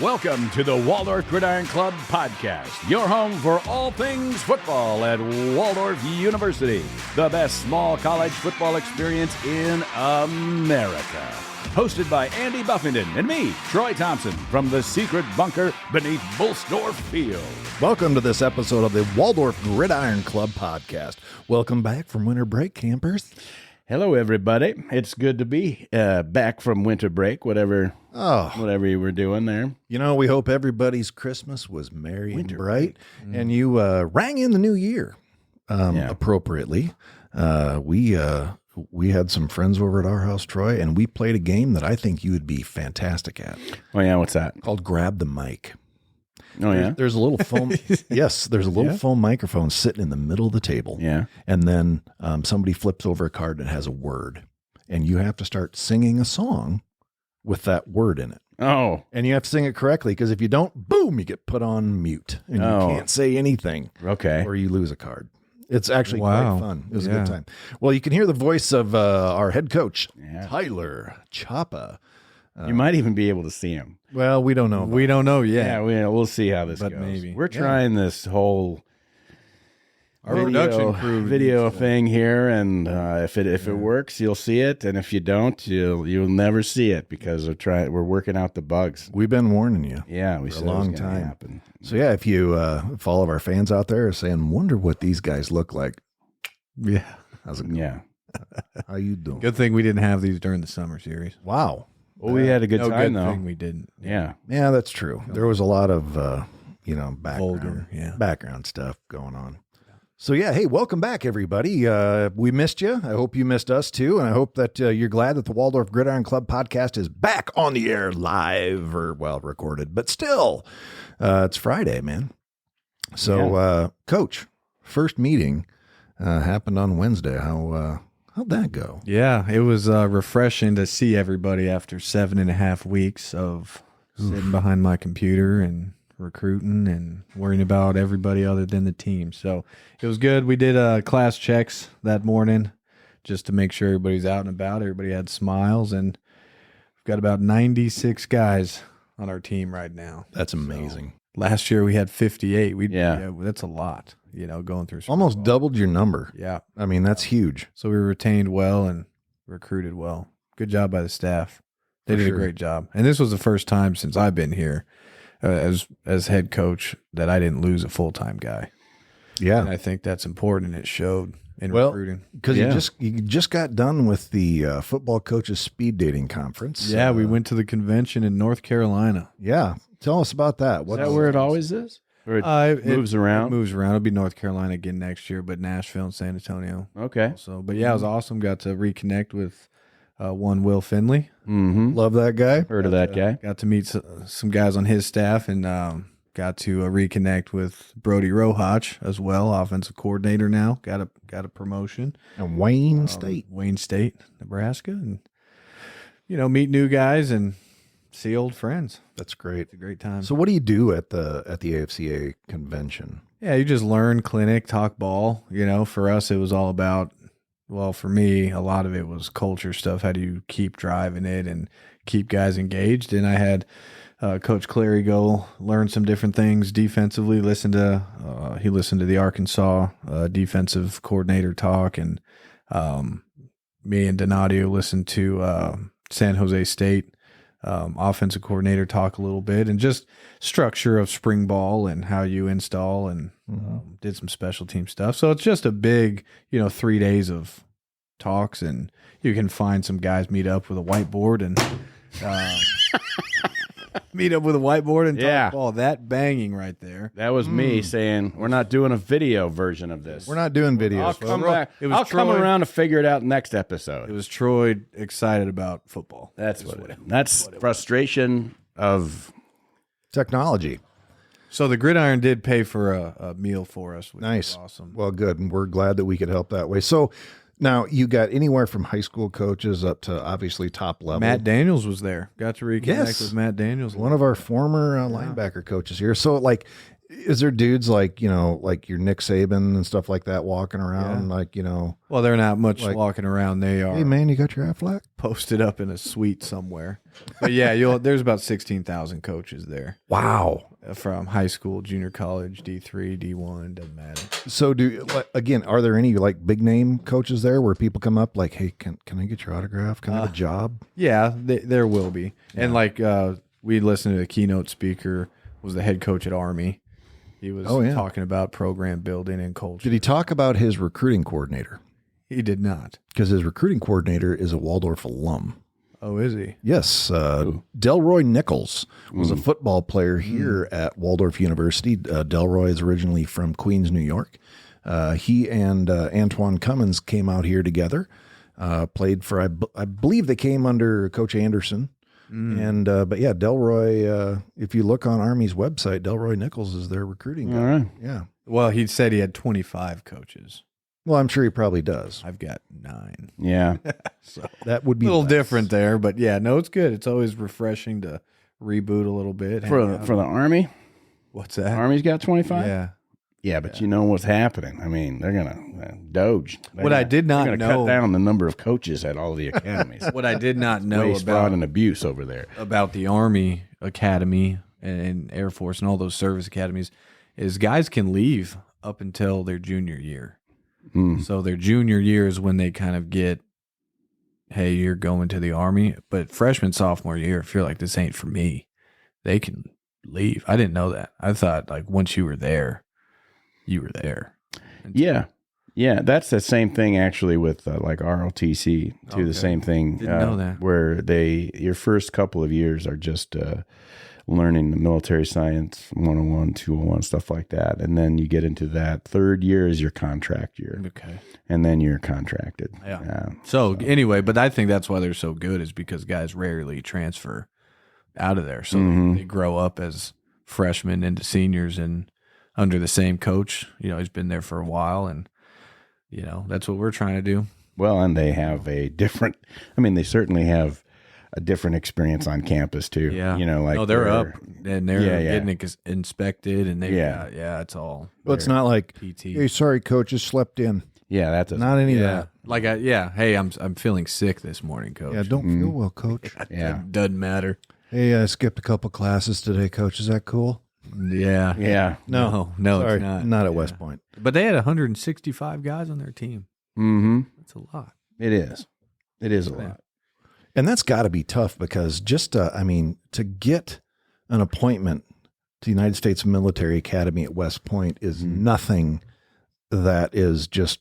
Welcome to the Waldorf Gridiron Club podcast, your home for all things football at Waldorf University, the best small college football experience in America. Hosted by Andy Buffington and me, Troy Thompson, from the secret bunker beneath Bolsdorf Field. Welcome to this episode of the Waldorf Gridiron Club podcast. Welcome back from winter break, campers. Hello, everybody. It's good to be back from winter break, whatever you were doing there. You know, we hope everybody's Christmas was merry Winter and bright, and you rang in the new year appropriately. We had some friends over at our house, Troy, and we played a game that I think you would be fantastic at. Oh, yeah, what's that? Called Grab the Mic. Oh, yeah? There's a little foam. Yes, there's a little foam microphone sitting in the middle of the table. Yeah. And then somebody flips over a card that has a word, and you have to start singing a song with that word in it. Oh. And you have to sing it correctly, because if you don't, boom, you get put on mute, and you can't say anything. Okay. Or you lose a card. It's actually quite fun. It was a good time. Well, you can hear the voice of our head coach, Tyler Chapa. You might even be able to see him. Well, we don't know. We don't know yet. Yeah, we'll see how this goes. Maybe. We're trying this whole production crew video thing here, and if it works, you'll see it, and if you don't, you'll never see it because we're working out the bugs. We've been warning you. Yeah, we for said a long it was gonna time. happen. So yeah, if all of our fans out there are saying, "Wonder what these guys look like," Yeah. how's it going? Yeah. How you doing? Good thing we didn't have these during the summer series. Wow. Well, we had a good No time good though. thing we didn't. Yeah. Yeah, that's true. There was a lot of Vulgar, background stuff going on. So yeah, hey, welcome back, everybody. We missed you. I hope you missed us too, and I hope that you're glad that the Waldorf Gridiron Club podcast is back on the air live, or recorded, but still, it's Friday, man. So, Coach, first meeting happened on Wednesday. How'd that go? Yeah, it was refreshing to see everybody after 7.5 weeks of sitting behind my computer and recruiting and worrying about everybody other than the team. So it was good. We did class checks that morning just to make sure everybody's out and about. Everybody had smiles, and we've got about 96 guys on our team right now. That's amazing. Last year we had 58. Yeah, that's a lot, going through Almost spring ball. doubled your number. Yeah. I mean, that's huge. So we retained well and recruited well. Good job by the staff. They did a great job. And this was the first time since I've been here as head coach that I didn't lose a full-time guy. Yeah. And I think that's important. It showed in recruiting. Because you just got done with the football coaches speed dating conference. Yeah, we went to the convention in North Carolina. Yeah. Tell us about that. Is that where it always is? Or it moves around? It moves around. It'll be North Carolina again next year, but Nashville and San Antonio. Okay. So, but yeah, it was awesome. Got to reconnect with one Will Finley. Mm-hmm. Love that guy. Heard of that guy. Got to meet some guys on his staff, and got to reconnect with Brody Rohach as well, offensive coordinator now. Got a promotion. And Wayne State, Nebraska, and meet new guys and see old friends. That's great. It's a great time. So what do you do at the AFCA convention? Yeah, you just learn, clinic, talk ball. For us, it was all about, well, for me, a lot of it was culture stuff. How do you keep driving it and keep guys engaged? And I had Coach Clary go learn some different things defensively. He listened to the Arkansas defensive coordinator talk, and me and Donadio listened to San Jose State offensive coordinator talk a little bit, and just structure of spring ball and how you install, and did some special team stuff. So it's just a big, 3 days of talks, and you can find some guys meet up with a whiteboard and talk ball. That banging right there. That was me saying, we're not doing a video version of this. We're not doing videos. I'll come folks. back. It was I'll come Troy. around to figure it out next episode. It was Troy excited about football. That's that's frustration of Technology. So the Gridiron did pay for a meal for us, which Nice. was awesome. Well, good. And we're glad that we could help that way. So now you got anywhere from high school coaches up to obviously top level. Matt Daniels was there. Got to reconnect Yes. with Matt Daniels. One of our former linebacker coaches here. So Is there dudes like, like your Nick Saban and stuff like that walking around Well, they're not much like, walking around. They are hey man, you got your Aflac? posted up in a suite somewhere. But yeah, there's about 16,000 coaches there. Wow. From high school, junior college, D3, D1, doesn't matter. So are there any like big name coaches there where people come up like, hey, can I get your autograph? Can I have a job? Yeah, there will be. Yeah. And like we listened to the keynote speaker was the head coach at Army. He was talking about program building and culture. Did he talk about his recruiting coordinator? He did not. Because his recruiting coordinator is a Waldorf alum. Oh, is he? Yes. Delroy Nichols was a football player here at Waldorf University. Delroy is originally from Queens, New York. He and Antoine Cummins came out here together, played for, I believe they came under Coach Anderson. But yeah, Delroy, if you look on Army's website, Delroy Nichols is their recruiting guy. All right. Yeah. Well, he said he had 25 coaches. Well, I'm sure he probably does. I've got 9. Yeah. So that would be a little nice. different there, but yeah, no, it's good. It's always refreshing to reboot a little bit. For the Army? What's that? Army's got 25? Yeah. Yeah, but you know what's happening. I mean, they're going to Doge. I did not they're know. Cut down the number of coaches at all the academies. What I did not know Waste, fraud, and abuse over there. About the Army Academy and Air Force and all those service academies is guys can leave up until their junior year. So their junior year is when they kind of get, hey, you're going to the Army. But freshman, sophomore year, if you're like, this ain't for me, they can leave. I didn't know that. I thought like once you were there, you were there. Yeah. Yeah, that's the same thing actually with like ROTC too. The same thing. Didn't know that. Where your first couple of years are just learning the military science 101, 201, stuff like that. And then you get into that third year is your contract year. Okay. And then you're contracted. Yeah. So anyway, but I think that's why they're so good is because guys rarely transfer out of there. So they grow up as freshmen into seniors and under the same coach. He's been there for a while and, that's what we're trying to do. Well, and they have they certainly have a different experience on campus too. Yeah. They're up and they're getting inspected and it's all. Well, it's not like, PT. hey, sorry, coach, just slept in. Yeah, that's not any of that. Like, hey, I'm feeling sick this morning, coach. Yeah, don't feel well, coach. Yeah. It doesn't matter. Hey, I skipped a couple classes today, coach. Is that cool? Yeah. Yeah. No, sorry, it's not. Not at West Point. But they had 165 guys on their team. Mm-hmm. That's a lot. It is. It is a lot. And that's got to be tough because just, to get an appointment to the United States Military Academy at West Point is nothing that is just,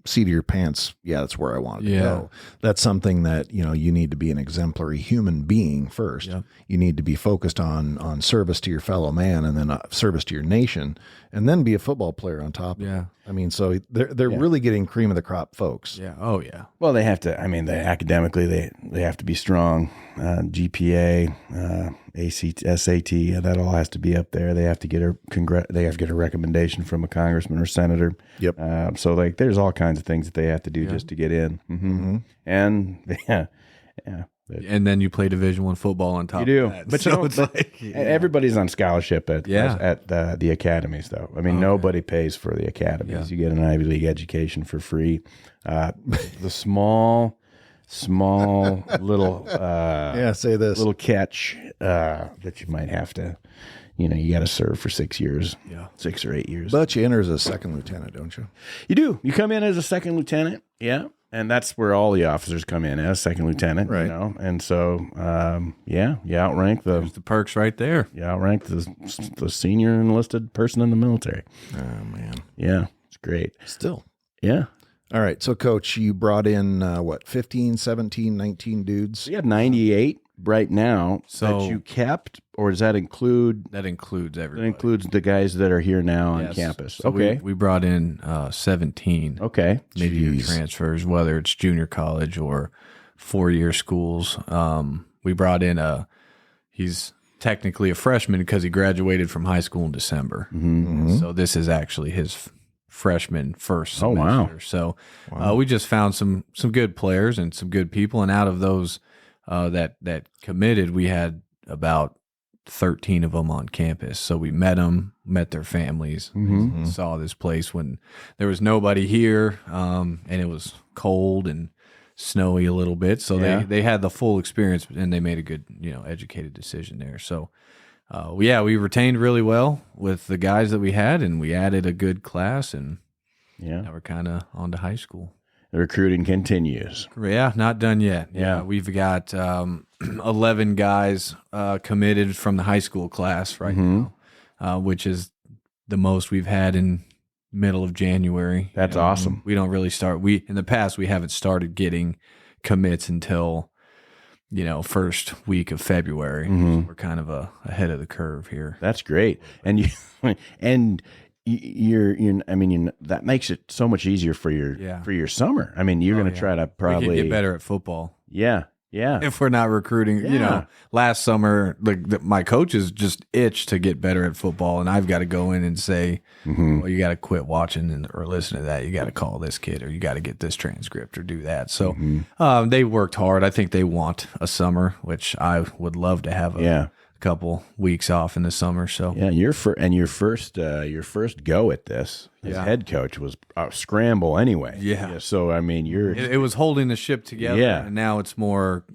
seat of your pants. Yeah, that's where I wanted to go. That's something that, you need to be an exemplary human being first. Yep. You need to be focused on service to your fellow man and then service to your nation and then be a football player on top of it. So they're really getting cream of the crop folks. Yeah. Oh, yeah. Well, they have to, academically, they have to be strong. GPA, SAT, that all has to be up there. They have to get a recommendation from a congressman or senator. Yep. So there's all kinds of things that they have to do just to get in. Mm-hmm. And yeah. And then you play Division I football on top you do. of that. But so it's everybody's on scholarship at the academies, though. Nobody pays for the academies. You get an Ivy League education for free. The small little say this little catch that you might have to, you got to serve for 6 years, 6 or 8 years. But you enter as a second lieutenant, don't you? You do. You come in as a second lieutenant, and that's where all the officers come in as second lieutenant, right? And so, you outrank There's the perks right there. You outrank the senior enlisted person in the military. Oh man, yeah, it's great. Still, yeah. All right, so Coach, you brought in 15, 17, 19 dudes? We have 98 right now that you kept, or does that include? That includes everybody. That includes the guys that are here now on campus. So okay. We brought in 17 mid-year transfers, whether it's junior college or 4-year schools. We brought in he's technically a freshman because he graduated from high school in December. Mm-hmm. So this is actually his freshman first semester. Oh, wow. So we just found some good players and some good people, and out of those that committed, we had about 13 of them on campus. So we met them, met their families, saw this place when there was nobody here, and it was cold and snowy a little bit. So they had the full experience, and they made a good, educated decision there. So, we retained really well with the guys that we had, and we added a good class, and now we're kind of on to high school. The recruiting continues. Yeah, not done yet. Yeah, we've got 11 guys committed from the high school class right now, which is the most we've had in middle of January. That's awesome. We don't really start. In the past, we haven't started getting commits until first week of February. So we're kind of ahead of the curve here. That's great. And that makes it so much easier for your summer. I mean, you're going to try to probably we can get better at football. Yeah. If we're not recruiting, last summer, my coaches just itch to get better at football, and I've got to go in and say, well, you got to quit watching or listen to that. You got to call this kid, or you got to get this transcript or do that. So they worked hard. I think they want a summer, which I would love to have a couple weeks off in the summer. So your first go at this as head coach was a scramble anyway. So I mean, it was holding the ship together, and now it's more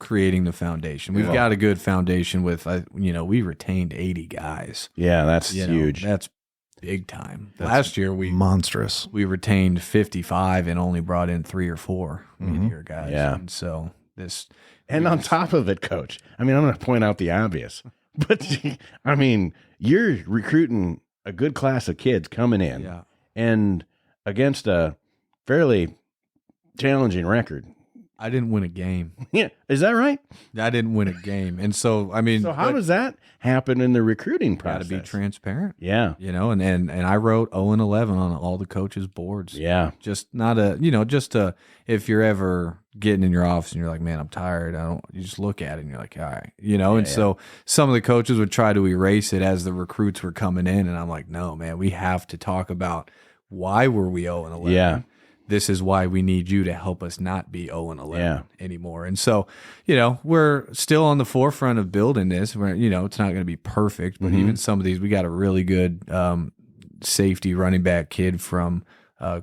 creating the foundation. We've got a good foundation with we retained 80 guys. That's huge. That's big time. Last year monstrous. We retained 55 and only brought in 3 or 4 mid-year guys. And so this. And on top of it, Coach, I mean, I'm going to point out the obvious, but I mean, you're recruiting a good class of kids coming in and against a fairly challenging record. I didn't win a game. Yeah. Is that right? I didn't win a game. And so, I mean. So how does that happen in the recruiting process? Got to be transparent. Yeah. And I wrote 0-11 on all the coaches' boards. Yeah. Just not if you're ever getting in your office and you're like, man, I'm tired. You just look at it and you're like, all right, so some of the coaches would try to erase it as the recruits were coming in. And I'm like, no, man, we have to talk about why were we 0-11? Yeah. This is why we need you to help us not be 0-11 anymore. And so, we're still on the forefront of building this. We're, it's not going to be perfect, but even some of these, we got a really good safety running back kid from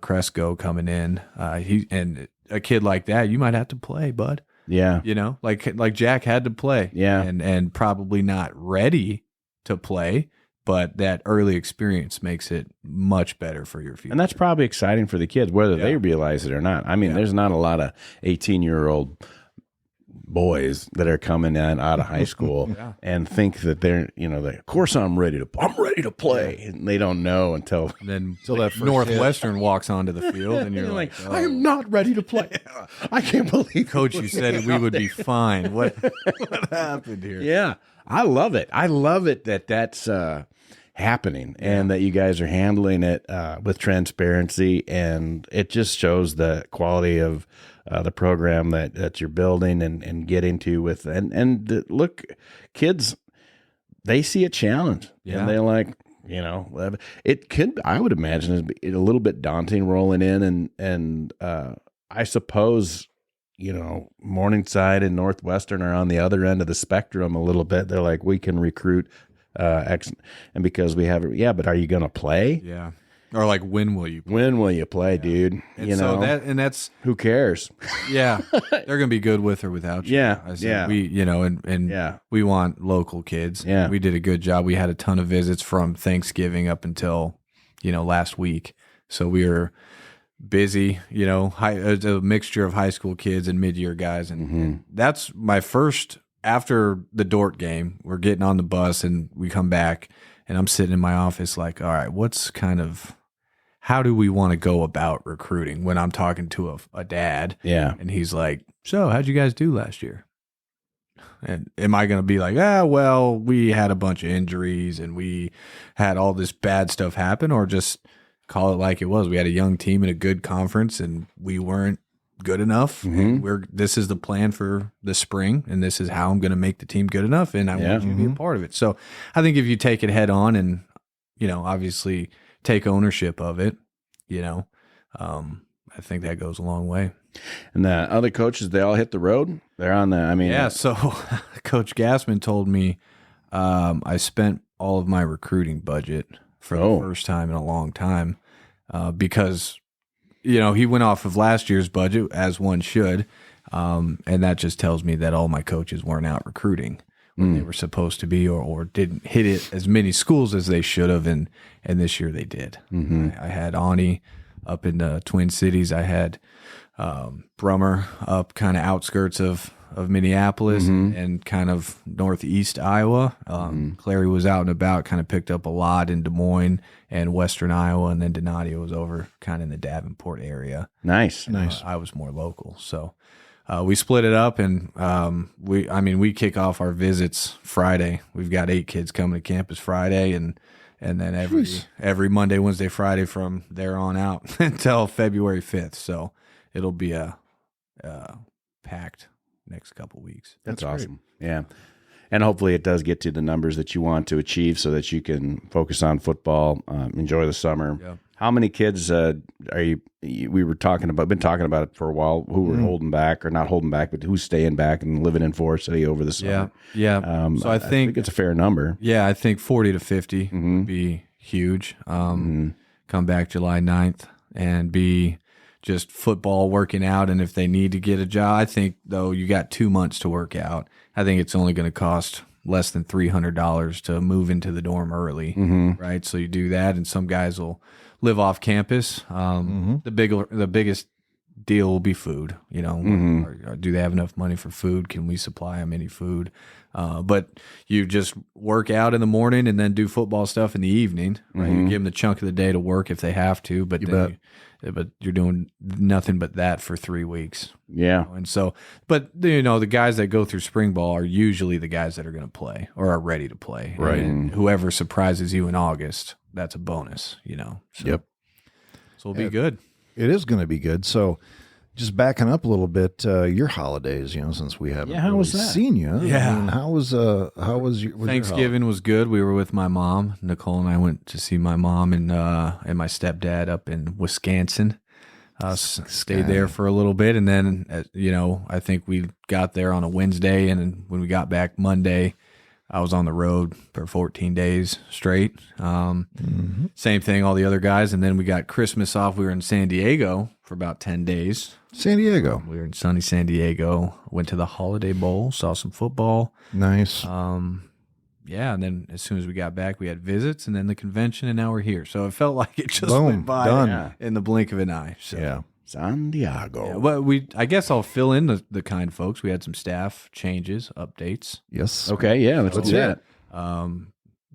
Cresco coming in. And a kid like that, you might have to play, bud. Yeah. Like Jack had to play. Yeah. And probably not ready to play. But that early experience makes it much better for your future. And that's probably exciting for the kids, whether they realize it or not. I mean, there's not a lot of 18-year-old boys that are coming in out of high school and think that they're, of course I'm ready to play. And they don't know until that Northwestern walks onto the field and you're like, I am not ready to play. I can't believe Coach, you said we would be fine. What happened here? Yeah. I love it. I love it that's happening and that you guys are handling it with transparency, and it just shows the quality of the program that you're building and getting to with look, kids, they see a challenge and they're like, it could, I would imagine, is a little bit daunting rolling in and I suppose Morningside and Northwestern are on the other end of the spectrum a little bit. They're like, we can recruit X, and because we have it, but are you going to play? Yeah. Or like, when will you play? When will you play, dude? And so that's who cares? Yeah. They're going to be good with or without you. Yeah. We, we want local kids. Yeah. We did a good job. We had a ton of visits from Thanksgiving up until, last week. So we were busy, a mixture of high school kids and mid-year guys. And that's my first, after the Dort game, we're getting on the bus and we come back and I'm sitting in my office like, all right, how do we want to go about recruiting when I'm talking to a dad? Yeah. And he's like, so how'd you guys do last year? And am I going to be like, well, we had a bunch of injuries and we had all this bad stuff happen, or just call it like it was? We had a young team in a good conference and we weren't good enough. And this is the plan for the spring, and this is how I'm going to make the team good enough, and I want you to be a part of it. So I think if you take it head on and, obviously take ownership of it, I think that goes a long way. And the other coaches, they all hit the road. They're on the, So Coach Gassman told me I spent all of my recruiting budget for the first time in a long time because, he went off of last year's budget, as one should, and that just tells me that all my coaches weren't out recruiting when they were supposed to be or didn't hit it as many schools as they should have, and this year they did. I had Ani up in the Twin Cities. I had Brummer up kind of outskirts of Minneapolis and kind of northeast Iowa. Clary was out and about, kind of picked up a lot in Des Moines and western Iowa, and then Donadio was over kind of in the Davenport area. Nice. I was more local, so we split it up, and we kick off our visits Friday. We've got 8 kids coming to campus Friday, and then every Monday, Wednesday, Friday from there on out until February 5th. So it'll be a packed next couple weeks. That's awesome. Great. Yeah. And hopefully it does get to the numbers that you want to achieve so that you can focus on football, enjoy the summer. Yeah. How many kids are you? We were been talking about it for a while. Who were holding back, or not holding back, but who's staying back and living in Forest City over the summer? Yeah. So I think it's a fair number. Yeah, I think 40 to 50 would be huge. Come back July 9th and be just football, working out, and if they need to get a job, I think, though, you got 2 months to work out. I think it's only going to cost less than $300 to move into the dorm early, right? So you do that, and some guys will live off campus. The biggest deal will be food. Or do they have enough money for food? Can we supply them any food? But you just work out in the morning and then do football stuff in the evening. Right? You give them the chunk of the day to work if they have to, but but you're doing nothing but that for 3 weeks. Yeah. And so, but the guys that go through spring ball are usually the guys that are going to play or are ready to play. Right. And whoever surprises you in August, that's a bonus, So, Yep. So it'll be good. It is going to be good. So just backing up a little bit, your holidays, since we haven't how was that? seen you. Yeah. I mean, how was your Thanksgiving was good. We were with my mom. Nicole and I went to see my mom and my stepdad up in Wisconsin. Stayed there for a little bit, and then I think we got there on a Wednesday, and then when we got back Monday, I was on the road for 14 days straight. Same thing, all the other guys, and then we got Christmas off. We were in San Diego for about 10 days. San Diego. We were in sunny San Diego. Went to the Holiday Bowl, saw some football. Nice. Yeah, and then as soon as we got back, we had visits, and then the convention, and now we're here. So it felt like it just went by in the blink of an eye. So. Yeah. San Diego. Yeah, well, I guess I'll fill in the kind folks. We had some staff changes, updates. Yes. Okay, yeah, let's do that.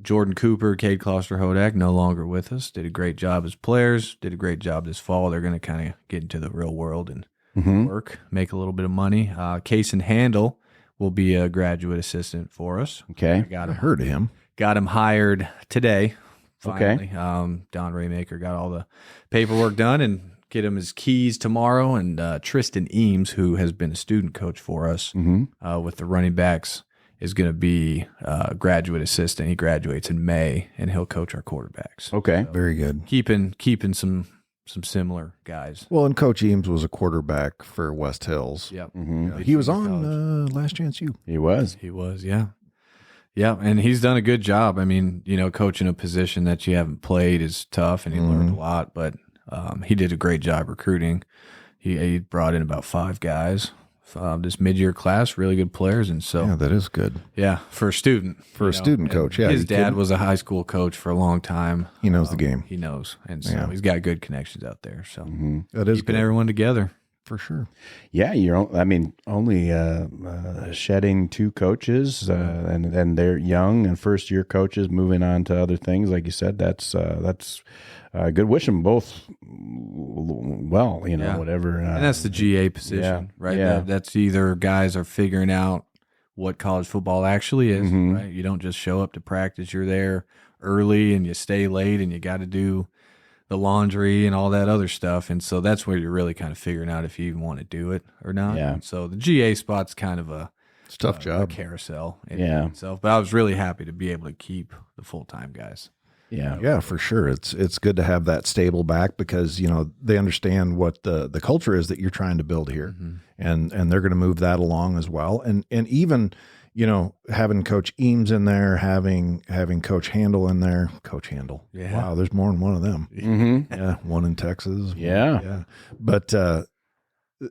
Jordan Cooper, Cade Kloster-Hodak, no longer with us. Did a great job as players. Did a great job this fall. They're going to kind of get into the real world and work, make a little bit of money. Cason Handel will be a graduate assistant for us. Okay. I heard of him. Got him hired today, finally. Okay. Don Raymaker got all the paperwork done and get him his keys tomorrow. And Tristan Eames, who has been a student coach for us with the running backs, is going to be a graduate assistant. He graduates in May, and he'll coach our quarterbacks. Okay. So very good. Keeping some similar guys. Well, and Coach Eames was a quarterback for West Hills. Yep. He was on Last Chance U. He was, yeah. Yeah, and he's done a good job. I mean, coaching a position that you haven't played is tough, and he learned a lot, but he did a great job recruiting. He brought in about 5 guys. This mid-year class, really good players, and so that is good. Yeah, for a student, student coach. Yeah, his dad was a high school coach for a long time. He knows the game. He knows, and so he's got good connections out there. So that is keeping good. everyone together for sure. Yeah, only shedding 2 coaches, and they're young and first year coaches moving on to other things. Like you said, that's good. Wish them both well, whatever. And that's the GA position, right? Yeah. That's either guys are figuring out what college football actually is, right? You don't just show up to practice. You're there early and you stay late and you got to do the laundry and all that other stuff. And so that's where you're really kind of figuring out if you even want to do it or not. Yeah. And so the GA spot's kind of it's a tough job. A carousel in itself. But I was really happy to be able to keep the full-time guys. Yeah, for sure. It's good to have that stable back because they understand what the culture is that you're trying to build here, and they're going to move that along as well. And even having Coach Eames in there, having Coach Handel in there. Coach Handel. Yeah. Wow, there's more than one of them. Mm-hmm. Yeah, one in Texas. Yeah. But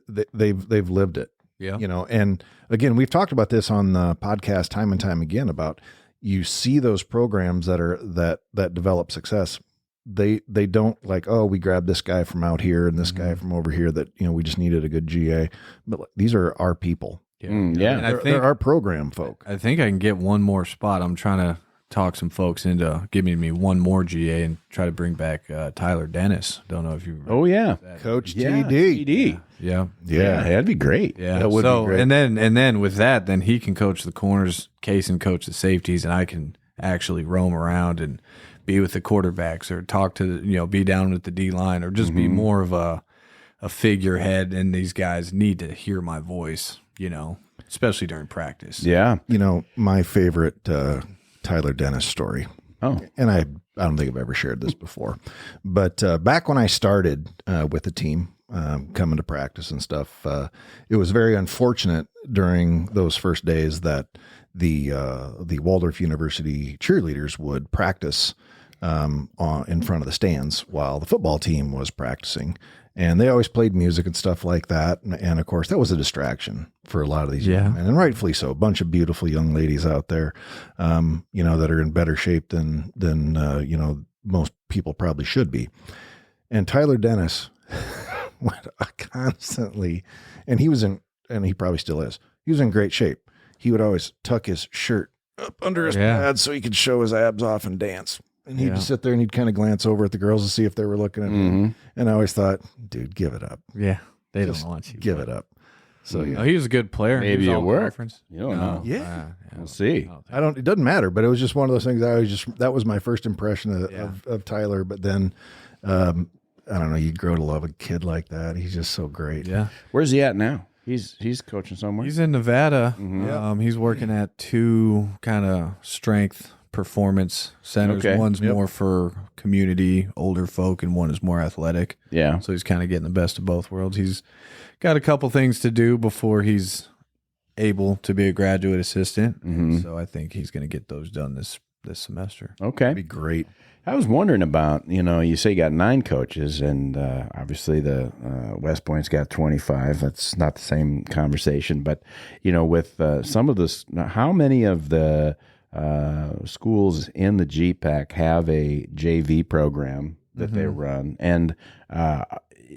they've lived it. Yeah. And again, we've talked about this on the podcast time and time again about you see those programs that develop success. They don't like, oh, we grabbed this guy from out here and this guy from over here that, we just needed a good GA. But these are our people. Yeah. Yeah. And They're our program folk. I think I can get one more spot. I'm trying to talk some folks into giving me one more GA and try to bring back Tyler Dennis. Don't know if you. Oh yeah, Coach yeah. TD. TD. Yeah. Yeah, that'd be great. Yeah. That would be great. And then with that, then he can coach the corners, Case and coach the safeties, and I can actually roam around and be with the quarterbacks or talk to be down with the D line or just be more of a figurehead. And these guys need to hear my voice, especially during practice. Yeah. My favorite Tyler Dennis story. Oh. And I don't think I've ever shared this before, but back when I started with the team, coming to practice and stuff, it was very unfortunate during those first days that the Waldorf University cheerleaders would practice in front of the stands while the football team was practicing. And they always played music and stuff like that. And of course, that was a distraction for a lot of these young men, and rightfully so. A bunch of beautiful young ladies out there, that are in better shape than most people probably should be. And Tyler Dennis went constantly, and he probably still is. He was in great shape. He would always tuck his shirt up under his pads so he could show his abs off and dance. And he'd just sit there and he'd kind of glance over at the girls to see if they were looking at him. And I always thought, dude, give it up. Yeah. They Just don't want you. Give it up. So Oh, he was a good player. Maybe He was it all worked. conference. You don't know. Yeah. We'll see. it doesn't matter, but it was just one of those things. That was my first impression of Tyler. But then, I don't know, you grow to love a kid like that. He's just so great. Yeah. Where's he at now? He's coaching somewhere. He's in Nevada. He's working at two kind of strength performance centers. Okay. One's more for community, older folk, and one is more athletic. Yeah. So he's kind of getting the best of both worlds. He's got a couple things to do before he's able to be a graduate assistant. So I think he's going to get those done this semester. Okay. That'd be great. I was wondering about, you say you got 9 coaches, and obviously the West Point's got 25. That's not the same conversation, but with some of this, how many of the schools in the GPAC have a JV program that they run? And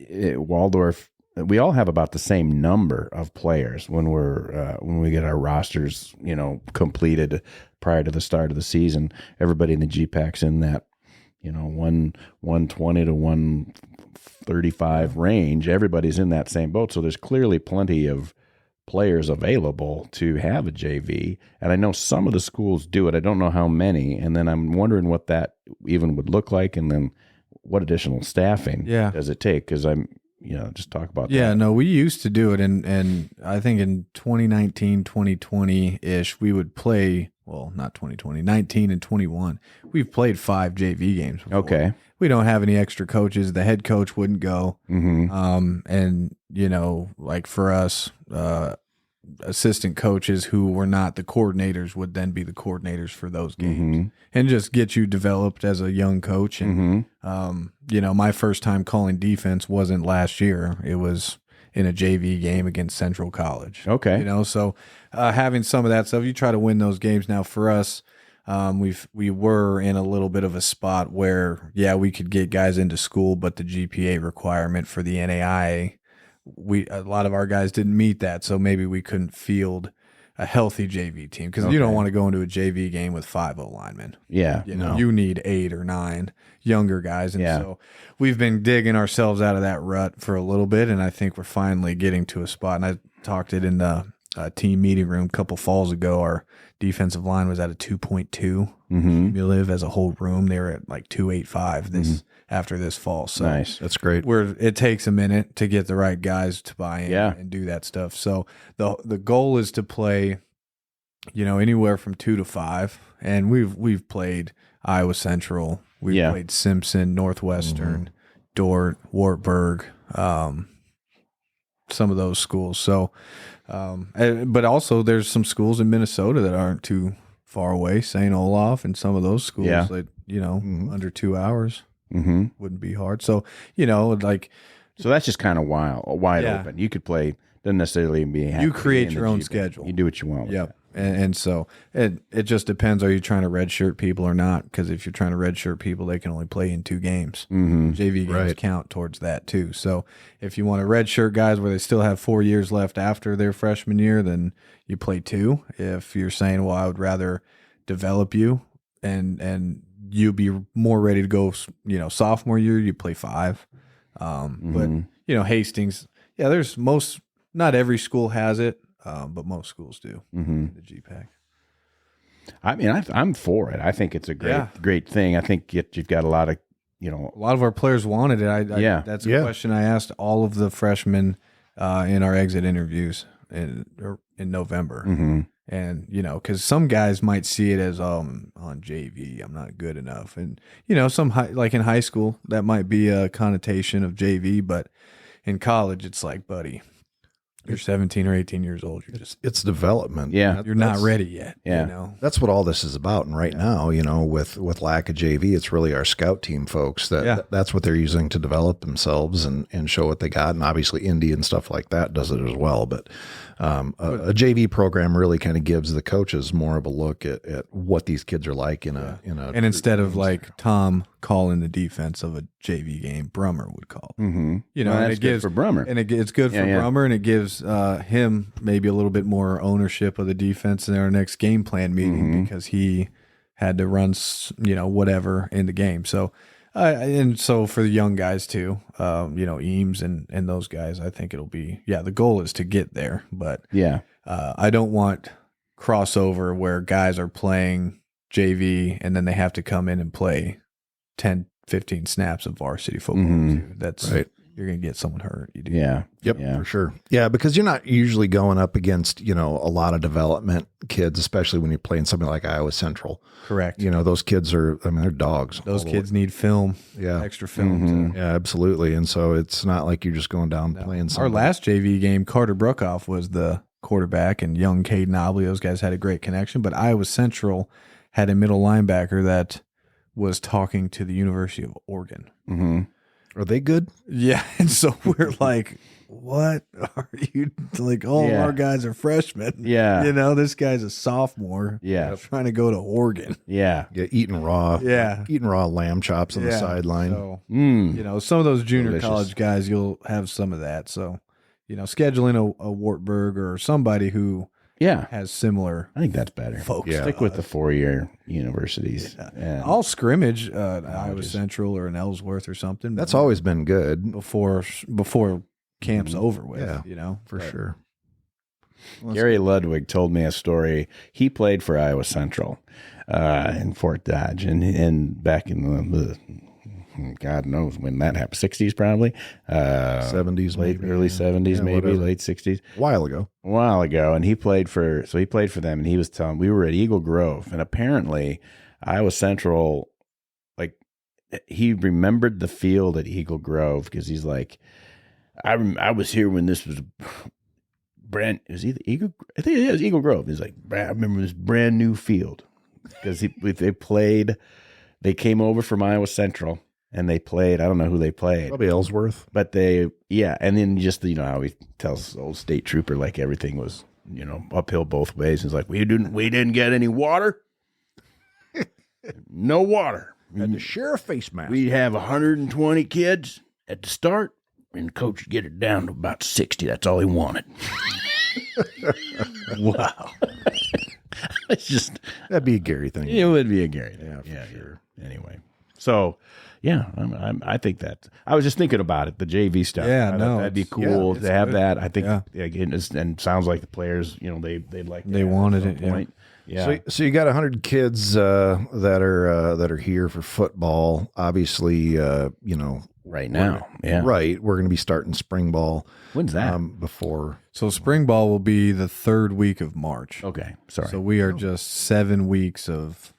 Waldorf, we all have about the same number of players when we get our rosters, completed prior to the start of the season. Everybody in the GPAC's in that 120 to 135 range. Everybody's in that same boat. So there's clearly plenty of players available to have a JV. And I know some of the schools do it. I don't know how many. And then I'm wondering what that even would look like. And then what additional staffing does it take? Because I'm, just talk about that. Yeah, no, we used to do it. And I think in 2019, 2020-ish, we would play, well, not 2020, 19 and 21. We've played 5 JV games before. Okay. We don't have any extra coaches. The head coach wouldn't go. And, like for us, assistant coaches who were not the coordinators would then be the coordinators for those games and just get you developed as a young coach. And, my first time calling defense wasn't last year. It was in a JV game against Central College. Okay. So having some of that stuff, you try to win those games. Now for us, we were in a little bit of a spot where, we could get guys into school, but the GPA requirement for the NAIA, a lot of our guys didn't meet that, so maybe we couldn't field a healthy JV team because you don't want to go into a JV game with 5 O-linemen. Yeah. You need 8 or 9 younger guys. And so we've been digging ourselves out of that rut for a little bit, and I think we're finally getting to a spot. And I talked it in the team meeting room a couple falls ago. Our defensive line was at a 2.2 cumulative as a whole room. They were at like 2.85 after this fall. So nice. That's great. it takes a minute to get the right guys to buy in and do that stuff. So the goal is to play, anywhere from 2 to 5. And we've played Iowa Central, we've played Simpson, Northwestern, Dort, Wartburg, some of those schools. So But also there's some schools in Minnesota that aren't too far away, St. Olaf and some of those schools that, under 2 hours wouldn't be hard. So, so that's just kind of wide open. You could play, doesn't necessarily be you create your own schedule. You do what you want with that. And so it just depends. Are you trying to redshirt people or not? Because if you're trying to redshirt people, they can only play in 2 games. JV games count towards that too. So if you want to redshirt guys where they still have 4 years left after their freshman year, then you play 2. If you're saying, well, I would rather develop you and you be more ready to go, sophomore year, you play 5. But Hastings, there's not every school has it. But most schools do the GPAC. I mean, I'm for it. I think it's a great thing. I think you've got a lot of, a lot of our players wanted it. That's a question I asked all of the freshmen in our exit interviews in November. And, because some guys might see it as on JV, I'm not good enough. And, some like in high school, that might be a connotation of JV, but in college, it's like, buddy, you're 17 or 18 years old. It's development. Yeah. You're not ready yet. Yeah. That's what all this is about. And right now, with lack of JV, it's really our scout team folks that's what they're using to develop themselves and show what they got. And obviously Indy and stuff like that does it as well. But a JV program really kind of gives the coaches more of a look at what these kids are like in a and instead of like Tom calling the defense of a JV game, Brummer would call. And it gives for Brummer, and it's good for Brummer, and it gives him maybe a little bit more ownership of the defense in our next game plan meeting because he had to run whatever in the game. So and so for the young guys too, Eames and those guys, I think it'll be the goal is to get there, but I don't want crossover where guys are playing JV and then they have to come in and play 10, 15 snaps of varsity football too. That's right. You're going to get someone hurt. You do. Yeah. Yep. Yeah. For sure. Yeah. Because you're not usually going up against, a lot of development kids, especially when you're playing something like Iowa Central. Correct. Those kids they're dogs. Those kids need film. Yeah. Extra film. Yeah, absolutely. And so it's not like you're just going down playing something. Our last JV game, Carter Brookhoff was the quarterback and young Caden Obley. Those guys had a great connection, but Iowa Central had a middle linebacker that was talking to the University of Oregon. Are they good? Yeah. And so we're like, what are you like? All of our guys are freshmen. Yeah. This guy's a sophomore. Yeah. Trying to go to Oregon. Yeah. Yeah. Eating raw lamb chops on the sideline. So, some of those junior college guys, you'll have some of that. So, scheduling a Wartburg or somebody who has similar. I think that's better. Folks. Stick with the 4-year universities. I'll scrimmage Iowa Central or an Ellsworth or something. That's always been good before camp's over with. For sure. Gary Ludwig told me a story. He played for Iowa Central in Fort Dodge, and back in the God knows when that happened, 60s probably, 70s, early 70s, maybe whatever. Late 60s, a while ago. And he played for them, and he was telling, we were at Eagle Grove, and apparently Iowa Central, like, he remembered the field at Eagle Grove because he's like, I was here when this was brand. It was either Eagle. I think it was Eagle Grove. He's like, I remember this brand new field because they came over from Iowa Central. And they played, I don't know who they played. Probably Ellsworth. But and then just, how he tells the old state trooper like everything was, uphill both ways. He's like, we didn't get any water. No water. Had to share a face mask. We have 120 kids at the start, and the coach get it down to about 60. That's all he wanted. Wow. It's just. That'd be a Gary thing. It would be a Gary thing. Yeah, for sure. Anyway. So, I think that I was just thinking about it, the JV stuff. Yeah, that'd be cool to have good. that. I think, and sounds like the players, they'd like. They wanted it. Point. Yeah. So you got 100 kids that are here for football. Obviously, right now. Right. We're going to be starting spring ball. When's that? So spring ball will be the 3rd week of March. Okay. Sorry. So we are just 7 weeks of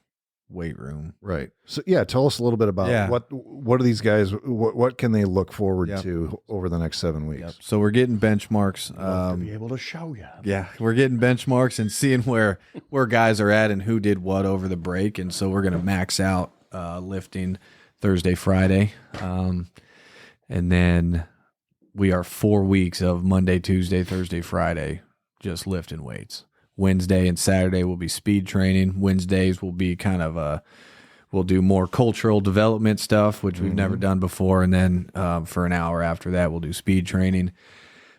weight room. Right. So yeah, tell us a little bit about what are these guys? What can they look forward to over the next 7 weeks? Yep. So we're getting benchmarks. To be able to show you. Yeah, we're getting benchmarks and seeing where guys are at and who did what over the break, and so we're going to max out lifting Thursday, Friday, and then we are 4 weeks of Monday, Tuesday, Thursday, Friday, just lifting weights. Wednesday and Saturday will be speed training. Wednesdays will be kind of we'll do more cultural development stuff, which we've never done before. And then for an hour after that, we'll do speed training.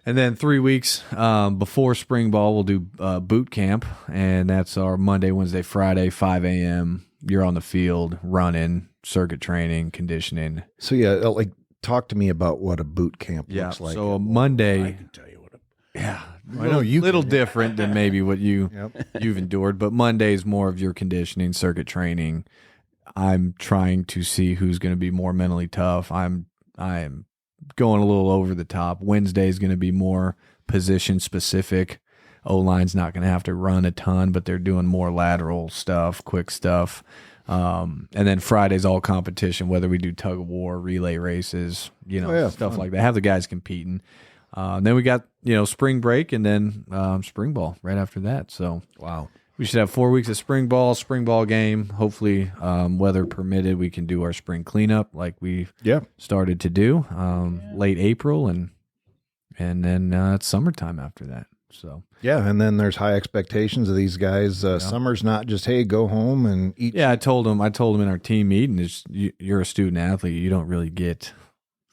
And then 3 weeks before spring ball, we'll do boot camp. And that's our Monday, Wednesday, Friday, 5 a.m. You're on the field running, circuit training, conditioning. So talk to me about what a boot camp looks like. So a Monday. I can tell you what. I know you little different than maybe what you've endured, but Monday's more of your conditioning, circuit training. I'm trying to see who's going to be more mentally tough. I am going a little over the top. Wednesday is going to be more position specific. O-line's not going to have to run a ton, but they're doing more lateral stuff, quick stuff. And then Friday's all competition, whether we do tug of war, relay races, stuff fun. like that. Have the guys competing. Then we got, spring break and then spring ball right after that. So Wow. we should have 4 weeks of spring ball game. Hopefully, weather permitted, we can do our spring cleanup like we started to do late April, and then it's summertime after that. So Yeah, and then there's high expectations of these guys. Summer's not just, hey, go home and eat. yeah, I told them in our team meeting, you're a student athlete, you don't really get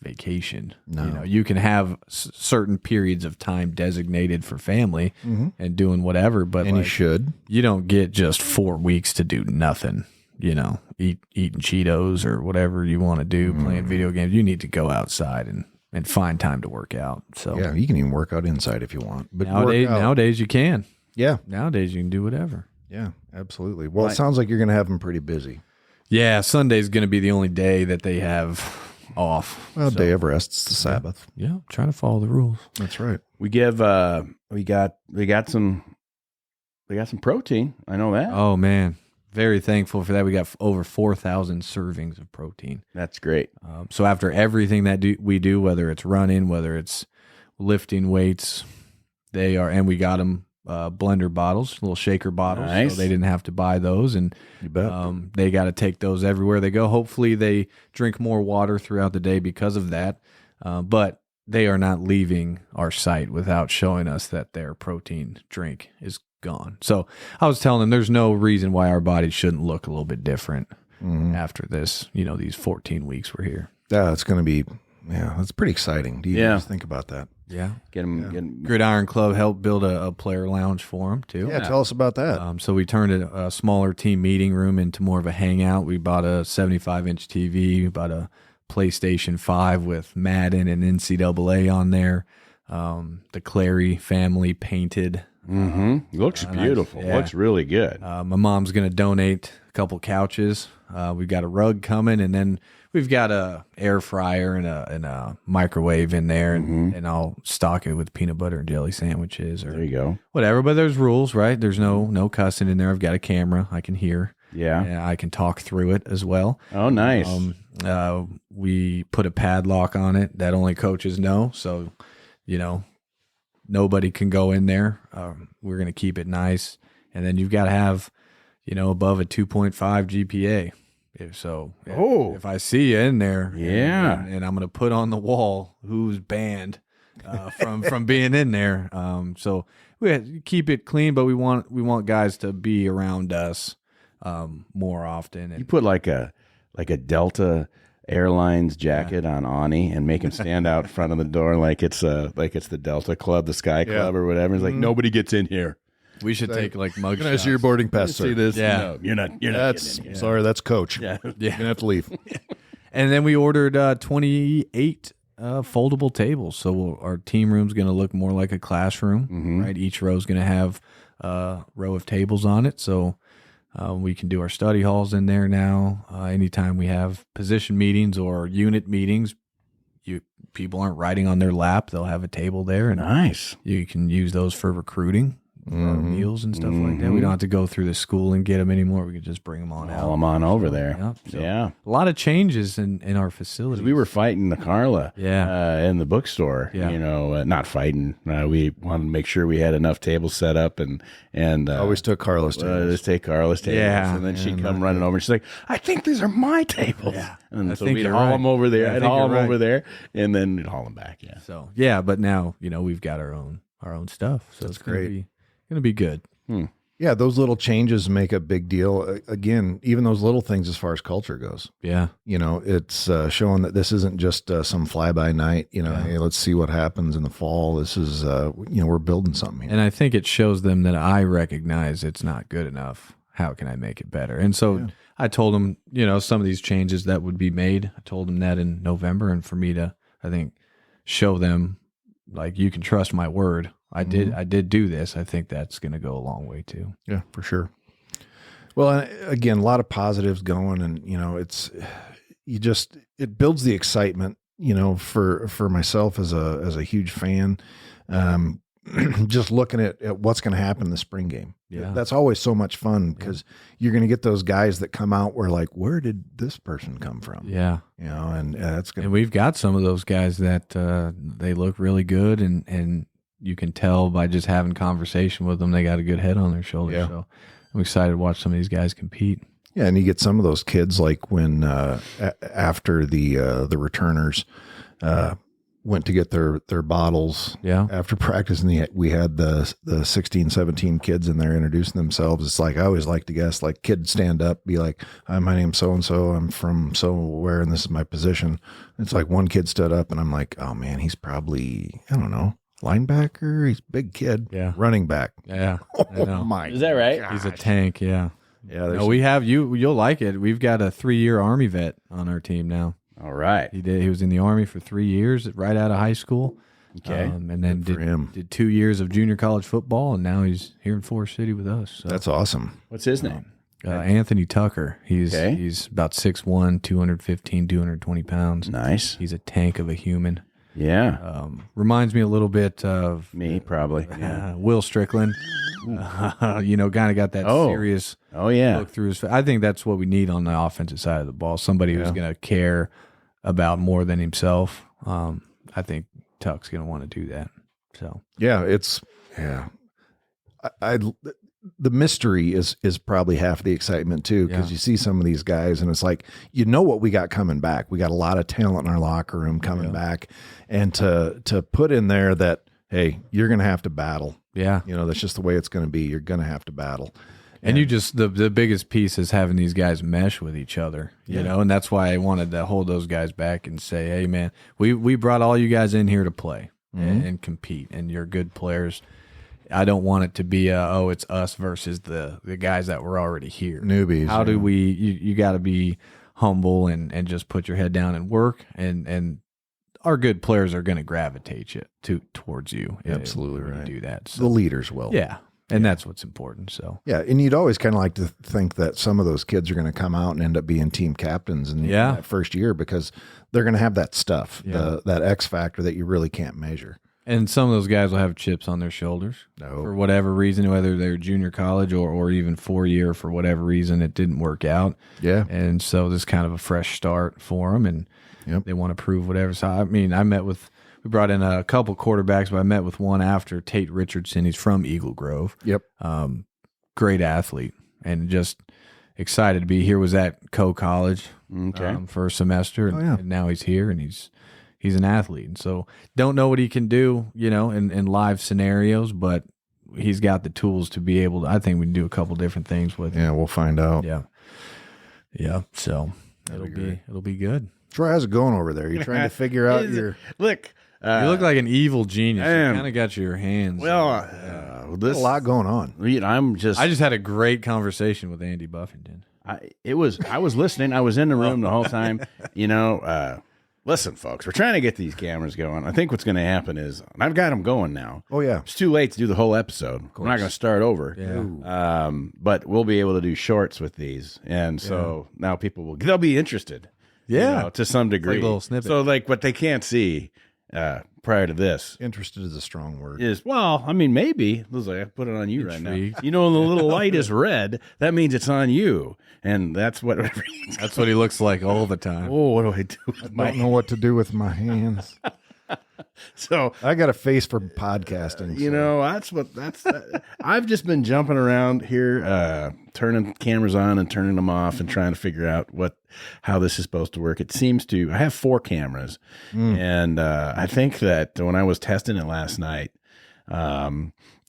vacation. No. You can have certain periods of time designated for family and doing whatever, but And you should. you don't get just 4 weeks to do nothing. Eating Cheetos or whatever you want to do, playing video games. You need to go outside and find time to work out. So Yeah, you can even work out inside if you want. But nowadays you can. Yeah. Nowadays you can do whatever. Yeah, absolutely. Well, it sounds like you're going to have them pretty busy. Yeah, Sunday's going to be the only day that they have off. Well, day of rest, it's the Sabbath. Yeah, trying to follow the rules. That's right. We give we got some protein. I know that. Oh man, very thankful for that. We got over 4,000 servings of protein. That's great. So after everything that we do, whether it's running, whether it's lifting weights, and we got them blender bottles, little shaker bottles. Nice. So they didn't have to buy those, and You bet. they got to take those everywhere they go. Hopefully they drink more water throughout the day because of that, but they are not leaving our site without showing us that their protein drink is gone. So I was telling them there's no reason why our bodies shouldn't look a little bit different after this, these 14 weeks we're here. Yeah, it's going to be, it's pretty exciting. Do you guys think about that? Yeah. Get them. Gridiron Club helped build a player lounge for them too. Yeah, tell us about that. So we turned a smaller team meeting room into more of a hangout. We bought a 75-inch TV, we bought a PlayStation 5 with Madden and NCAA on there. The Clary family painted. Looks beautiful. Yeah. Looks really good. My mom's going to donate a couple couches. We've got a rug coming, and then we've got a air fryer and a microwave in there, and I'll stock it with peanut butter and jelly sandwiches or There you go. whatever. But there's rules, right? There's no cussing in there. I've got a camera. I can hear. Yeah. And I can talk through it as well. Oh, nice. We put a padlock on it that only coaches know. So, nobody can go in there. We're going to keep it nice. And then you've got to have, above a 2.5 GPA. If I see you in there, and I'm going to put on the wall who's banned from being in there. So we keep it clean, but we want guys to be around us more often. And You put like a Delta Airlines jacket on Ani and make him stand out front of the door like it's the Delta Club, the Sky Club, or whatever. It's like nobody gets in here. we should take like mug Can I see shots. your boarding pass, sir? See this? Yeah. No, you're not That's getting in here. sorry, that's Coach. Yeah. You're gonna have to leave. And then we ordered 28 foldable tables. So our team room's going to look more like a classroom, right? Each row's going to have a row of tables on it. So we can do our study halls in there now. Anytime we have position meetings or unit meetings, people aren't writing on their lap. They'll have a table there, and Nice. you can use those for recruiting. for our meals and stuff like that. We don't have to go through the school and get them anymore. We could just bring them on out. Haul them on over there. Yep. So Yeah. a lot of changes in our facilities. We were fighting the Carla in the bookstore. Yeah. You know, not fighting. We wanted to make sure we had enough tables set up and Always took Carlos tables. Let's take Carla's tables. Yeah. And then she'd come running over and she's like, I think these are my tables. Yeah. And I so think we'd you're haul right. them over there. Yeah, I I'd think haul you're them right. over there and then we'd haul them back. Yeah. So yeah, but now we've got our own stuff. So it's great. Gonna be good. Yeah, those little changes make a big deal. Again, even those little things as far as culture goes. Yeah. You know, it's showing that this isn't just some fly-by night. You know, hey, let's see what happens in the fall. This is, we're building something here. And I think it shows them that I recognize it's not good enough. How can I make it better? And so I told them, some of these changes that would be made. I told them that in November, and for me to, I think, show them like, you can trust my word. I did do this. I think that's going to go a long way too. Yeah, for sure. Well, and again, a lot of positives going, and it builds the excitement. For myself as a huge fan, just looking at what's going to happen in the spring game. Yeah, that's always so much fun because you're going to get those guys that come out where like, where did this person come from? Yeah, and that's good. And we've got some of those guys that they look really good, and you can tell by just having conversation with them, they got a good head on their shoulders. Yeah. So I'm excited to watch some of these guys compete. Yeah, and you get some of those kids like when after the returners went to get their bottles after practice, and we had the 16, 17 kids in there introducing themselves. It's like I always like to guess, like, kid stand up, be like, "Hi, my name's so and so. I'm from so where, and this is my position." It's like one kid stood up, and I'm like, "Oh man, he's probably, I don't know, linebacker. He's a big kid. Yeah, running back. Yeah, oh my, is that right? gosh. He's a tank. Yeah, yeah. No, we have you. You'll like it. We've got a 3-year Army vet on our team now. All right. He was in the Army for 3 years, right out of high school. Okay, and then did 2 years of junior college football, and now he's here in Forest City with us. So. That's awesome. What's his name? Anthony Tucker. He's about 6'1", 215, 220 pounds. Nice. He's a tank of a human. Yeah. Reminds me a little bit of me, probably. Will Strickland. Kind of got that serious look through his face. I think that's what we need on the offensive side of the ball. Somebody who's going to care about more than himself. I think Tuck's going to want to do that. So the mystery is probably half the excitement too, because you see some of these guys and it's like, what we got coming back. We got a lot of talent in our locker room coming back, and to put in there that, hey, you're going to have to battle. Yeah. That's just the way it's going to be. You're going to have to battle. And you just, the biggest piece is having these guys mesh with each other, and that's why I wanted to hold those guys back and say, hey man, we brought all you guys in here to play and compete, and you're good players. I don't want it to be it's us versus the guys that were already here. Newbies. How do we, you got to be humble and just put your head down and work, and our good players are going to gravitate towards you. Absolutely when right. You do that. So. The leaders will. Yeah. And that's what's important. So yeah, and you'd always kind of like to think that some of those kids are going to come out and end up being team captains in that first year, because they're going to have that stuff, that X factor that you really can't measure. And some of those guys will have chips on their shoulders for whatever reason, whether they're junior college or even 4-year, for whatever reason it didn't work out. Yeah, and so this is kind of a fresh start for them, and they want to prove whatever. So I mean, we brought in a couple quarterbacks, but I met with one after, Tate Richardson. He's from Eagle Grove. Yep. Great athlete, and just excited to be here. Was at College for a semester, and now he's here, and he's an athlete. And so don't know what he can do, in live scenarios, but he's got the tools to be able to, I think we can do a couple different things with him. Yeah, we'll find out. Yeah. Yeah. So it'll be good. Troy, how's it going over there? You're trying to figure out your look. You look like an evil genius. You kind of got your hands. Well, there's a lot going on. I just had a great conversation with Andy Buffington. I was listening. I was in the room the whole time. Listen, folks, we're trying to get these cameras going. I think what's going to happen is, and I've got them going now. Oh yeah, it's too late to do the whole episode. We're not going to start over. Yeah. But we'll be able to do shorts with these, and so now they'll be interested. Yeah, to some degree. Like a little snippet. So like what they can't see. prior to this. Interested is a strong word. Well, I mean, maybe. Listen, I put it on you right Intrigued. now. You know, when the little light is red, that means it's on you. And that's what That's what he looks like all the time. Oh, what do I do with I don't know what to do with my hands. So I got a face for podcasting. you so. know, I've just been jumping around here, turning cameras on and turning them off and trying to figure out how this is supposed to work. It seems to, I have 4 cameras and, I think that when I was testing it last night,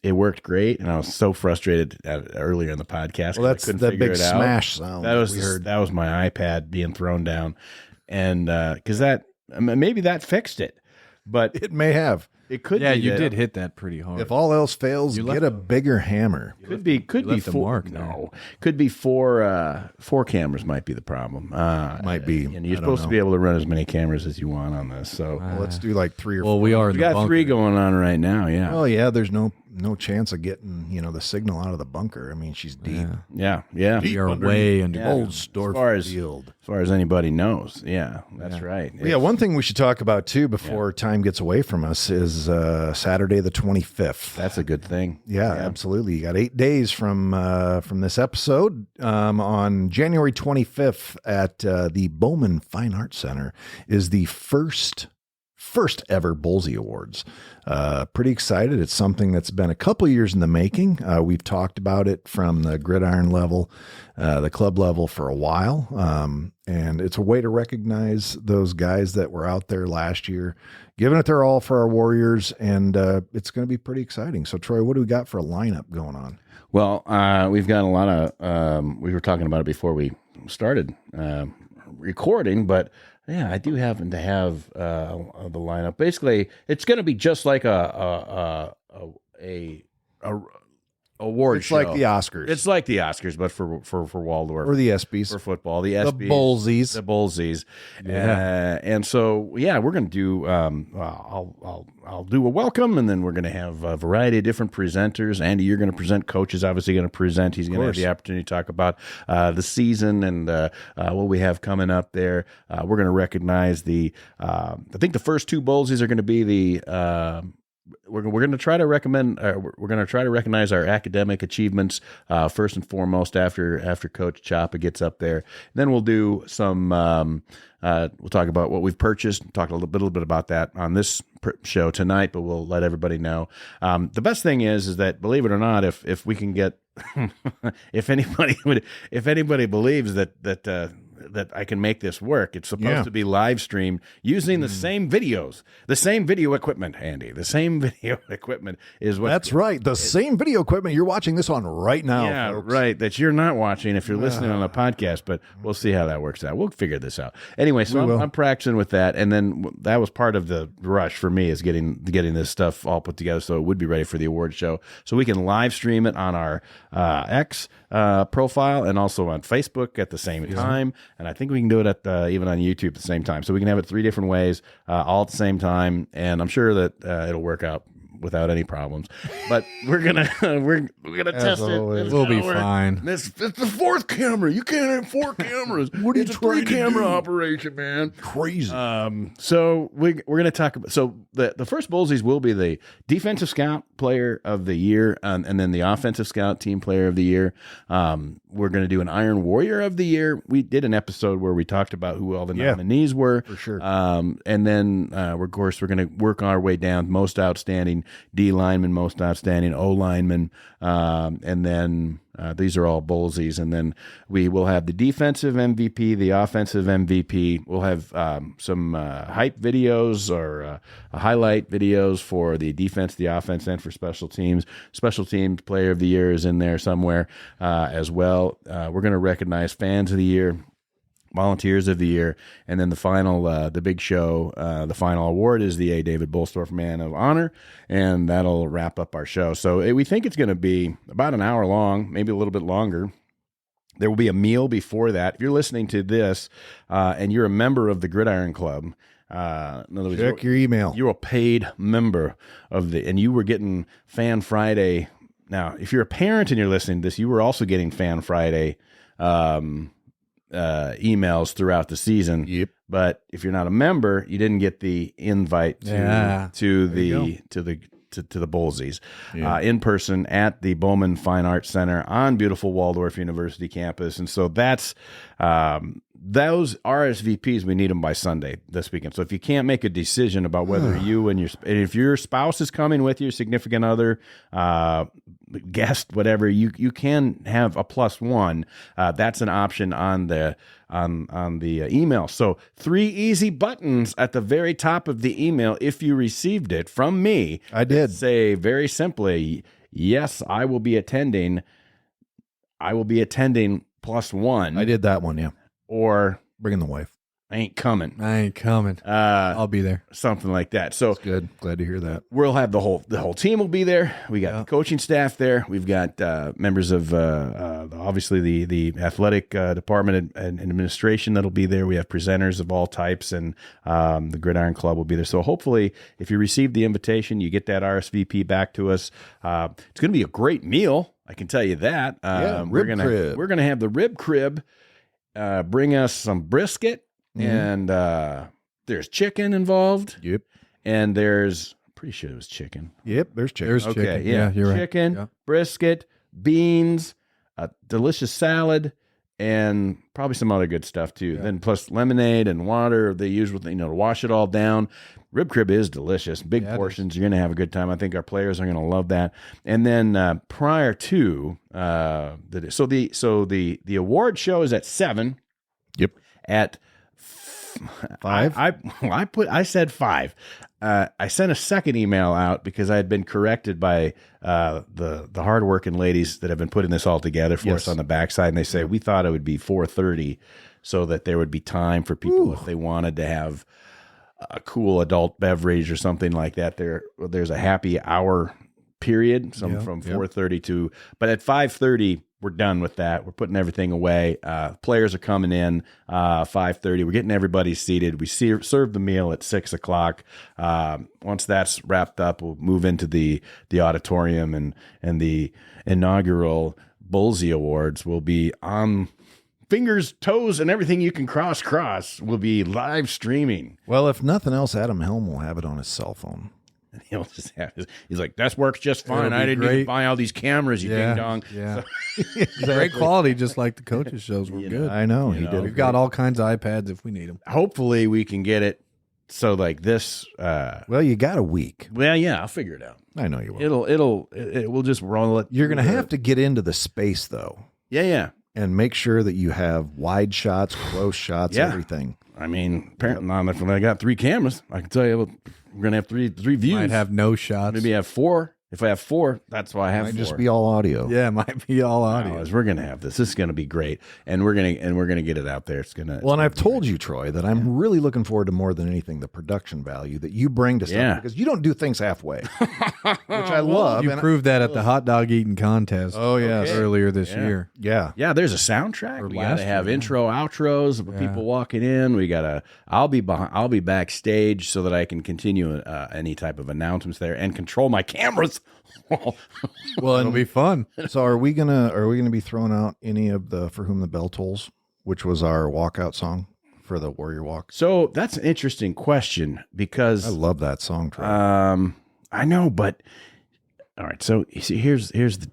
it worked great. And I was so frustrated earlier in the podcast. Well, that's I couldn't that figure big it out. smash sound. That was we heard. that was my iPad being thrown down. And, cause maybe that fixed it, but It may have. it could Yeah, be you that- did hit that pretty hard. If all else fails, You get left a bigger hammer. Could be left a 4. mark there. No, could be 4. 4 cameras might be the problem. Might be. And I you're don't supposed to know. be able to run as many cameras as you want on this. So Well, let's do like 3 or well, 4. we are in we the got bunker. 3 going on right now. Yeah, Oh yeah, there's no chance of getting the signal out of the bunker. I mean, she's deep. Yeah. yeah. We are way under. Yeah. Old As far as- Field. As far as anybody knows, yeah, that's right. Yeah, one thing we should talk about too before time gets away from us is Saturday the 25th. That's a good thing. Yeah, absolutely. You got 8 days from this episode. On January 25th at the Bowman Fine Arts Center is the first ever Bolsy Awards. Pretty excited. It's something that's been a couple years in the making. We've talked about it from the gridiron level, the club level for a while. And it's a way to recognize those guys that were out there last year, giving it their all for our Warriors. And it's going to be pretty exciting. So Troy, what do we got for a lineup going on? Well, we've got a lot of. We were talking about it before we started recording, but yeah, I do happen to have the lineup. Basically, it's going to be just like a award It's show. like the Oscars. It's like the Oscars, but for Waldorf or the ESPYs. for football. The The ESPYs, Bolsies. the Bolsies, and so yeah, we're going to do. I'll do a welcome, and then we're going to have a variety of different presenters. Andy, you're going to present. Coach is obviously going to present. He's going to have the opportunity to talk about the season and what we have coming up there. We're going to recognize the. I think the first 2 Bolsies are going to be the. We're going to try to recommend. We're going to try to recognize our academic achievements first and foremost after Coach Chapa gets up there. Then we'll do some. We'll talk about what we've purchased. Talk a little bit about that on this show tonight, but we'll let everybody know. The best thing is that, believe it or not, if we can get, if anybody believes that I can make this work, it's supposed to be live streamed using the same videos, the same video equipment, Andy. The same video equipment is what. That's right. The same video equipment you're watching this on right now. Yeah, folks. right. That you're not watching if you're listening on a podcast, but we'll see how that works out. We'll figure this out. Anyway, so I'm practicing with that, and then that was part of the rush for me is getting this stuff all put together so it would be ready for the award show, so we can live stream it on our X profile and also on Facebook at the same time, and I think we can do it at even on YouTube at the same time. So we can have it 3 different ways, all at the same time, and I'm sure that it'll work out without any problems. But we're gonna test always. it. We'll be fine. It's the 4th camera. You can't have 4 cameras. What are you it's a trying to 3-camera do? operation, man. Crazy. So we're going to talk about. So the first Bolsies will be the defensive scout player of the year, and then the offensive scout team player of the year. We're going to do an Iron Warrior of the year. We did an episode where we talked about who all the nominees were, for sure. and then we're going to work our way down. Most outstanding D lineman, most outstanding O lineman, and then these are all Bolsies. And then we will have the defensive MVP, the offensive MVP. We'll have some hype videos or highlight videos for the defense, the offense, and for special teams. Special teams player of the year is in there somewhere as well. We're going to recognize fans of the year, volunteers of the year, and then the final, the big show, the final award is the A. David Bolstorff Man of Honor, and that'll wrap up our show. So we think it's going to be about an hour long, maybe a little bit longer. There will be a meal before that. If you're listening to this and you're a member of the Gridiron Club, in other words, Check your email. you're a paid member and you were getting Fan Friday. Now, if you're a parent and you're listening to this, you were also getting Fan Friday emails throughout the season. Yep. But if you're not a member, you didn't get the invite to the Bolsies in person at the Bowman Fine Arts Center on beautiful Waldorf University campus. And so that's those RSVPs, we need them by Sunday this weekend. So if you can't make a decision about whether you and if your spouse is coming with your significant other, guest, whatever, you can have a +1. That's an option on the email. So 3 easy buttons at the very top of the email. If you received it from me, I did say very simply, yes, I will be attending. I will be attending +1. I did that one. Yeah. Or bringing the wife. I ain't coming. I'll be there. Something like that. So that's good. Glad to hear that. We'll have the whole team will be there. We got the coaching staff there. We've got members of obviously the athletic department and administration that'll be there. We have presenters of all types, and the Gridiron Club will be there. So hopefully, if you receive the invitation, you get that RSVP back to us. It's going to be a great meal. I can tell you that. We're gonna have the rib crib. Bring us some brisket. And there's chicken involved. Yep. And there's, I'm pretty sure it was chicken. Yep, there's chicken. There's Okay, chicken. yeah, You're chicken, right. brisket, beans, a delicious salad, and probably some other good stuff too. Then plus lemonade and water, the usual thing, to wash it all down. Rib crib is delicious. Big portions. You're going to have a good time. I think our players are going to love that. And then prior to the award show is at 7. Yep. At 5. I said 5. I sent a second email out because I had been corrected by the hardworking ladies that have been putting this all together for us on the backside, and they say we thought it would be 4:30 so that there would be time for people if they wanted to have a cool adult beverage or something like that. There's a happy hour period, from 4:30 to, but at 5:30. We're done with that. We're putting everything away. Players are coming in 5:30. We're getting everybody seated. We serve the meal at 6 o'clock. Once that's wrapped up, we'll move into the auditorium, and the inaugural Bolsy Awards will be on fingers, toes, and everything you can cross will be live streaming. Well, if nothing else, Adam Helm will have it on his cell phone. He'll just have he's like, that works just fine. I didn't even buy all these cameras, you ding dong. Yeah. Great quality, just like the coaches' shows were good. I know. He did. We've got all kinds of iPads if we need them. Hopefully we can get it so like this. Well, you got a week. Well, yeah, I'll figure it out. I know you will. We'll just roll it. You're going to have to get into the space, though. Yeah. And make sure that you have wide shots, close shots, everything. I mean, apparently, if I got 3 cameras, I can tell you we're going to have three views. Might have no shots. Maybe have 4. If I have 4, that's why I have 4. Might just be all audio. Yeah, it might be all audio. We're going to have this. This is going to be great, and we're going to get it out there. It's going to. Well, and I've told you, Troy, that I'm really looking forward to more than anything the production value that you bring to stuff because you don't do things halfway, which I love. You proved that at the hot dog eating contest. Oh yes, earlier this year. Yeah. There's a soundtrack. We got to have intro, outros of people walking in. We got to. I'll be backstage so that I can continue any type of announcements there and control my cameras. Well, it'll be fun. So are we gonna be throwing out any of the For Whom the Bell Tolls, which was our walkout song for the Warrior Walk? So that's an interesting question because I love that song, Troy. I know, but all right. So you see, here's the.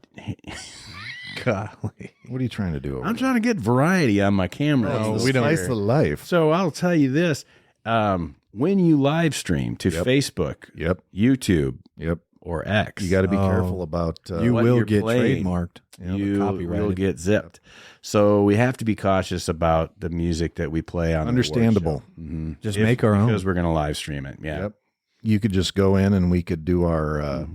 Golly. What are you trying to do? I'm trying to get variety on my camera. No, we don't. Slice of life. So I'll tell you this: when you live stream to Facebook, YouTube, or X, you got to be careful about. You will get playing. trademarked. You will get zipped. So we have to be cautious about the music that we play on. Understandable. Mm-hmm. Just make our own because we're going to live stream it. Yeah. Yep. You could just go in and we could do our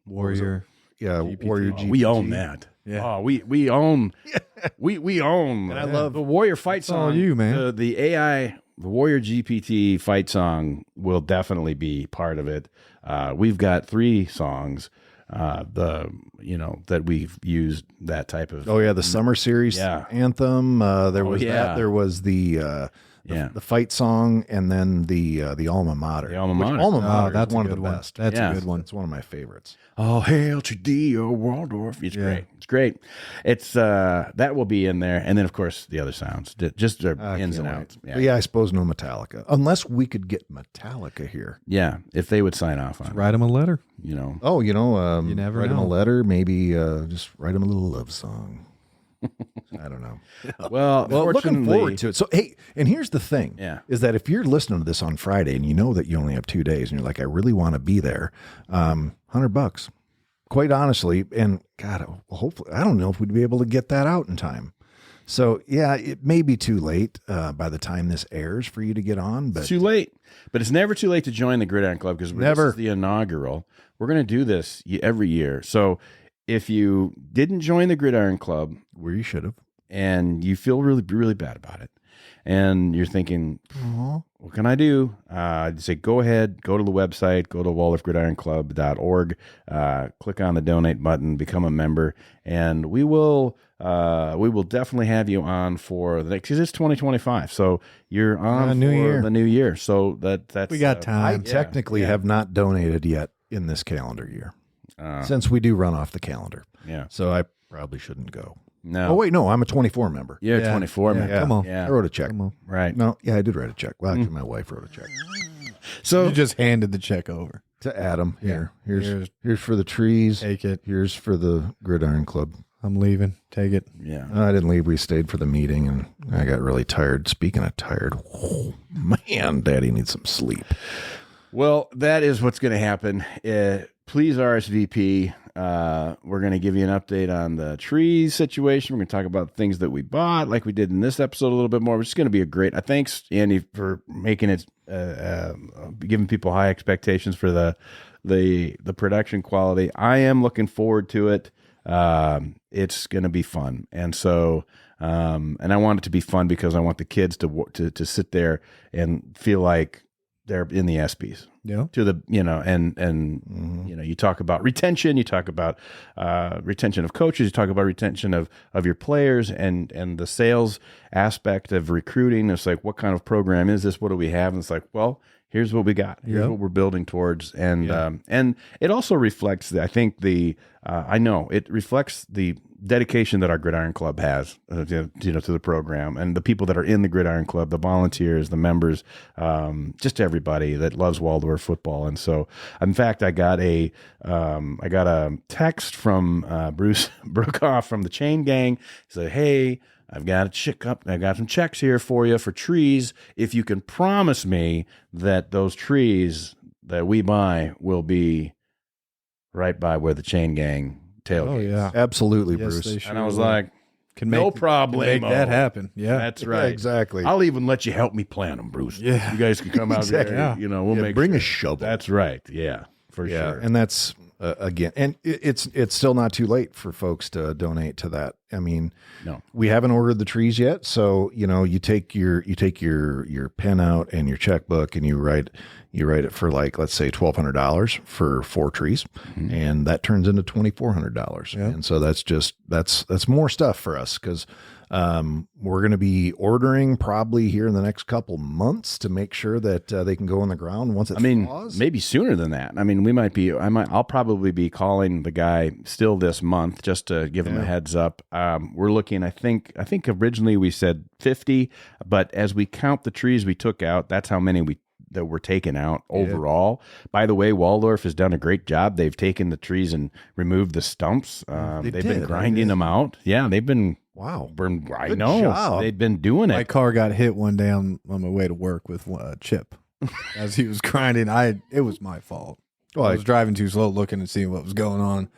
Warrior. Yeah, GPT. Warrior GPT. We own that. Yeah. Oh, we own. we own. And I love the Warrior fight song. All you, man. The AI, the Warrior GPT fight song will definitely be part of it. We've got 3 songs. That we've used that type of. Oh yeah, the Summer Series anthem. There was that. There was the the fight song, and then the alma mater. The alma mater. Alma mater that's is one a of good the one. best. That's a good one. It's one of my favorites. Oh, hail to thee, O Waldorf. It's great. It's great. It's that will be in there, and then of course the other sounds, just their ins and outs. But I suppose no Metallica, unless we could get Metallica here. Yeah, if they would sign off on it, Write them a letter. you know. Oh, You never write them a know. letter. Maybe just write them a little love song. I don't know. Well, Looking forward fortunately, to it. So, hey, and here's the thing: is that if you're listening to this on Friday and you know that you only have 2 days, and you're like, I really want to be there, $100, quite honestly, and God, hopefully, I don't know if we'd be able to get that out in time. So, yeah, it may be too late by the time this airs for you to get on, but it's too late. But it's never too late to join the Gridiron Club because this is the inaugural. We're going to do this every year. So if you didn't join the Gridiron Club, where you should have, and you feel really, really bad about it, and you're thinking, what can I do? Say, go ahead, go to the website, go to waldorfgridironclub.org, click on the donate button, become a member, and we will definitely have you on for the next, because it's 2025. So you're on for the new year. So that's, we got time. I technically have not donated yet in this calendar year. Since we do run off the calendar. Yeah. So I probably shouldn't go. No. Oh, wait, no, I'm a 24 member. You're 24, man. Yeah. Come on. Yeah. I wrote a check. Right. No, yeah, I did write a check. Well, actually, my wife wrote a check. So You just handed the check over. To Adam. Here's for the trees. Take it. Here's for the Gridiron Club. I'm leaving. Take it. yeah. I didn't leave. We stayed for the meeting, and I got really tired. Speaking of tired, oh, man, Daddy needs some sleep. Well, that is what's going to happen. Please RSVP. We're going to give you an update on the trees situation. We're going to talk about things that we bought, like we did in this episode a little bit more. It's going to be a great. Thanks, Andy, for making it, giving people high expectations for the production quality. I am looking forward to it. It's going to be fun, and so. And I want it to be fun because I want the kids to sit there and feel like they're in the ESPYs. Yeah. To the, you talk about retention, you talk about retention of coaches, you talk about retention of your players and the sales aspect of recruiting. It's like, what kind of program is this? What do we have? And it's like, well, here's what we got. Here's what we're building towards. And it also reflects it reflects the dedication that our Gridiron Club has, to the program, and the people that are in the Gridiron Club, the volunteers, the members, just everybody that loves Waldorf football. And so, in fact, I got a text from Bruce Brookoff from the Chain Gang. He said, "Hey, I've got some checks here for you for trees. If you can promise me that those trees that we buy will be right by where the Chain Gang tailgates." Oh, yeah. Absolutely, Yes, Bruce. they sure And I was will. like, no problem. Make that happen. Yeah. That's right. Exactly. I'll even let you help me plant them, Bruce. Yeah. You guys can come out Exactly. there. We'll make bring sure. a shovel. That's right. Yeah, for sure. And that's again, and it's still not too late for folks to donate to that. I mean, No. we haven't ordered the trees yet, so you take your pen out and your checkbook and you write it for, like, let's say $1,200 for 4 trees, and that turns into $2,400. And so that's more stuff for us because we're going to be ordering probably here in the next couple months to make sure that they can go in the ground once it thaws. Maybe sooner than that. I mean, I'll probably be calling the guy still this month just to give him a heads up. We're looking, I think originally we said 50, but as we count the trees we took out, that's how many that were taken out overall. By the way, Waldorf has done a great job. They've taken the trees and removed the stumps. They've been grinding them out. Yeah, they've been. Wow. I Good know. job. They've been doing My it. car got hit one day on my way to work with a chip. As he was grinding, it was my fault. Well, I was driving too slow, looking and seeing what was going on,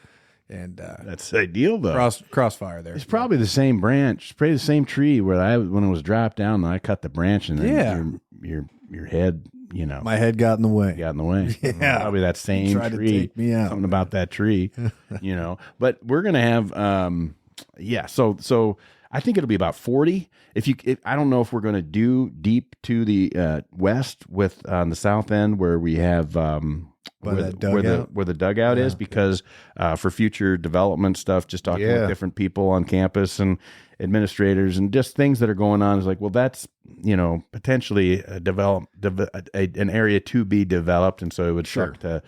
and That's ideal, though. crossfire there. It's probably the same branch, probably the same tree where when it was dropped down, I cut the branch and then your head, My head got in the way. got in the way. Yeah. Probably that same Tried to tree. take me out. Something about that tree, But we're gonna have, So I think it'll be about 40. I don't know if we're going to do deep to the west with on the south end where we have By where, that the, where the dugout? where the dugout is, because for future development stuff, just talking with different people on campus and administrators and just things that are going on is like, well, that's potentially an area to be developed, and so it would suck to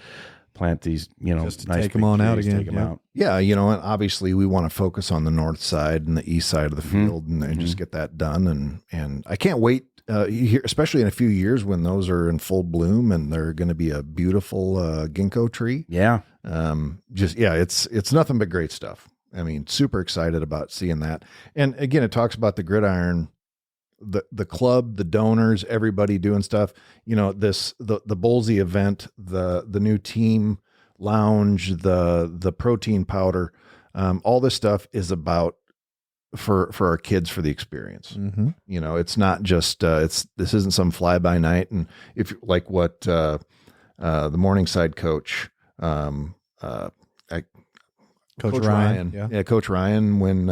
plant these Just to nice take them on out trees, again. take them out. Yeah, and obviously we want to focus on the north side and the east side of the field and just get that done. And I can't wait, here, especially in a few years when those are in full bloom and they're going to be a beautiful ginkgo tree. Yeah. It's nothing but great stuff. I mean, super excited about seeing that. And again, it talks about the Gridiron, the club, the donors, everybody doing stuff. The Bolsy event, the new team lounge, the protein powder, all this stuff is about for our kids, for the experience. Mm-hmm. It's not just this isn't some fly by night. And if like what the Morningside coach, Coach Ryan. Yeah, Coach Ryan, when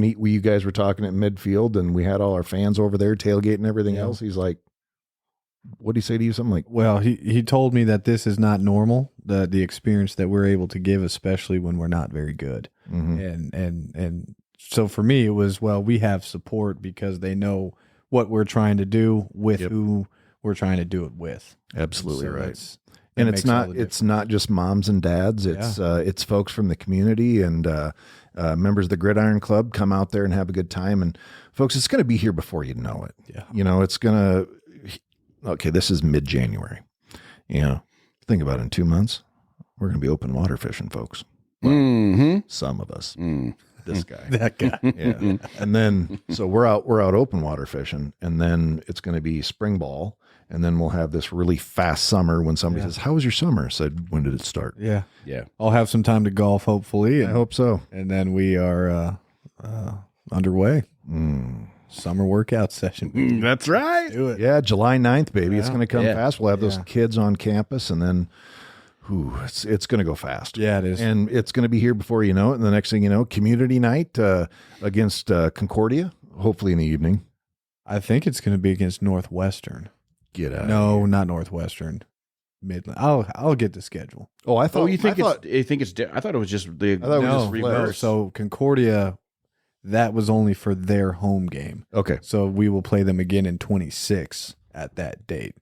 you guys were talking at midfield and we had all our fans over there tailgating and everything else, he's like, what did he say to you? Something like, well, he told me that this is not normal, the experience that we're able to give, especially when we're not very good. Mm-hmm. And so for me, it was, well, we have support because they know what we're trying to do with who we're trying to do it with. Absolutely so right. And it's not just moms and dads. It's folks from the community and members of the Gridiron Club come out there and have a good time. And folks, it's going to be here before you know it. Yeah. It's going to, this is mid-January. Think about it, in 2 months, we're going to be open water fishing, folks. Well, some of us. This guy. That guy. Yeah. And then, so we're out open water fishing, and then it's going to be spring ball. And then we'll have this really fast summer when somebody says, how was your summer? I said, when did it start? Yeah. Yeah. I'll have some time to golf, hopefully. I hope so. And then we are underway. Summer workout session. That's right. Do it. Yeah, July 9th, baby. It's going to come Yeah. fast. We'll have those kids on campus, and then it's going to go fast. Yeah, it is. And it's going to be here before you know it. And the next thing you know, community night against Concordia, hopefully in the evening. I think it's going to be against Northwestern. Get out. No, not Northwestern. Midland. I'll get the schedule. Oh, I thought. Oh, you think I thought I thought it was just the. I thought it was just reverse. So Concordia, that was only for their home game. Okay. So we will play them again in 26 at that date.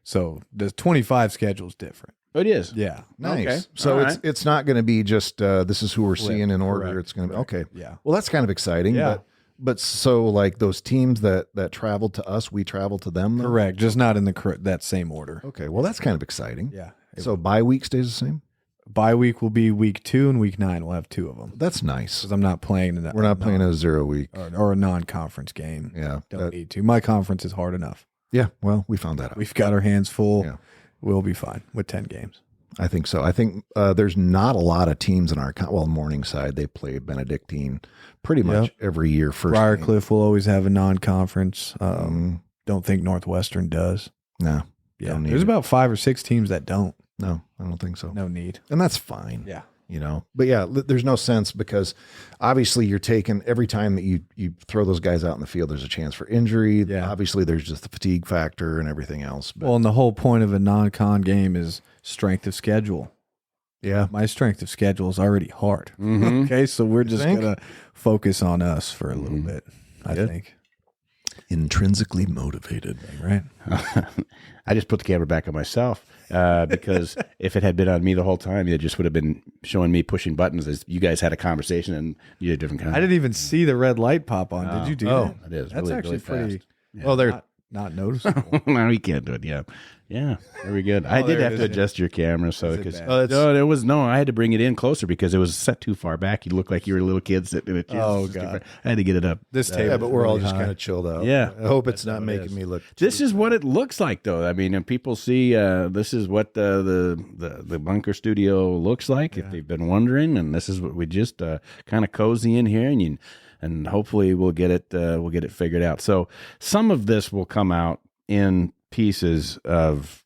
So the 25 schedule is different. Oh, it is. Yeah. Nice. Okay. So All it's right. it's not going to be just this is who we're seeing in order. Correct. It's going to be okay. Yeah. Well, that's kind of exciting. Yeah. But so like those teams that travel to us, we travel to them. Then? Correct. Just not in that same order. Okay. Well, that's kind of exciting. Yeah. So bye week stays the same. Bye week will be week 2 and week 9. We'll have 2 of them. That's nice. Because I'm not playing in that. We're not playing a 0 week. or a non-conference game. Yeah. Don't need to. My conference is hard enough. Yeah. Well, we found that out. We've got our hands full. Yeah. We'll be fine with 10 games. I think so. I think there's not a lot of teams in our Morningside. They play Benedictine pretty much every year. First Briarcliff will always have a non-conference. Don't think Northwestern does. No. Yeah. Don't need There's it. about 5 or 6 teams that don't. No, I don't think so. No need. And that's fine. Yeah. But yeah, there's no sense because obviously you're taking every time that you throw those guys out in the field, there's a chance for injury. Yeah. Obviously there's just the fatigue factor and everything else. But Well, and the whole point of a non-con game is strength of schedule. yeah, My strength of schedule is already hard. Mhm. Okay, so we're just think? going to focus on us for a little bit, I think. intrinsically motivated. Right? I just put the camera back on myself because if it had been on me the whole time, it just would have been showing me pushing buttons as you guys had a conversation and you had different kind. I didn't even see the red light pop on. Did you do that? It is. That's really, actually really pretty. fast. Oh, they're Not noticeable. No, you can't do it. Yeah, very good. I did there have it to is. adjust your camera so Is it because bad? I had to bring it in closer because it was set too far back. You look like you were little kids sitting in a chair. Oh, It's too God. far. I had to get it up. This table. yeah, but we're all really just high. kind of chilled out. Yeah. I hope it's not making me look. This is what it looks like, though. I mean, and people see this is what the bunker studio looks like. If they've been wondering, and this is what we just kind of cozy in here, and hopefully we'll get it figured out. So some of this will come out in pieces of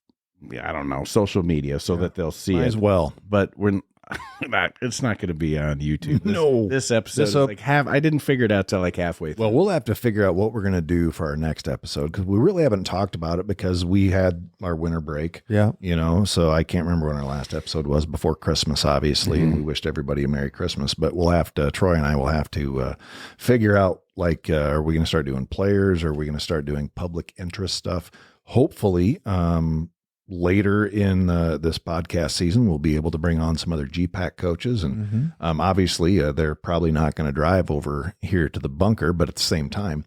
social media so that they'll see Might it as well. but It's not going to be on YouTube. No. This episode is like I didn't figure it out till like halfway through. Well, we'll have to figure out what we're going to do for our next episode because we really haven't talked about it because we had our winter break. Yeah. So I can't remember when our last episode was before Christmas, obviously. And we wished everybody a Merry Christmas, but we'll have to, Troy and I will have to figure out like, are we going to start doing players? Or are we going to start doing public interest stuff? Hopefully, later in this podcast season, we'll be able to bring on some other GPAC coaches. And obviously, they're probably not going to drive over here to the bunker, but at the same time,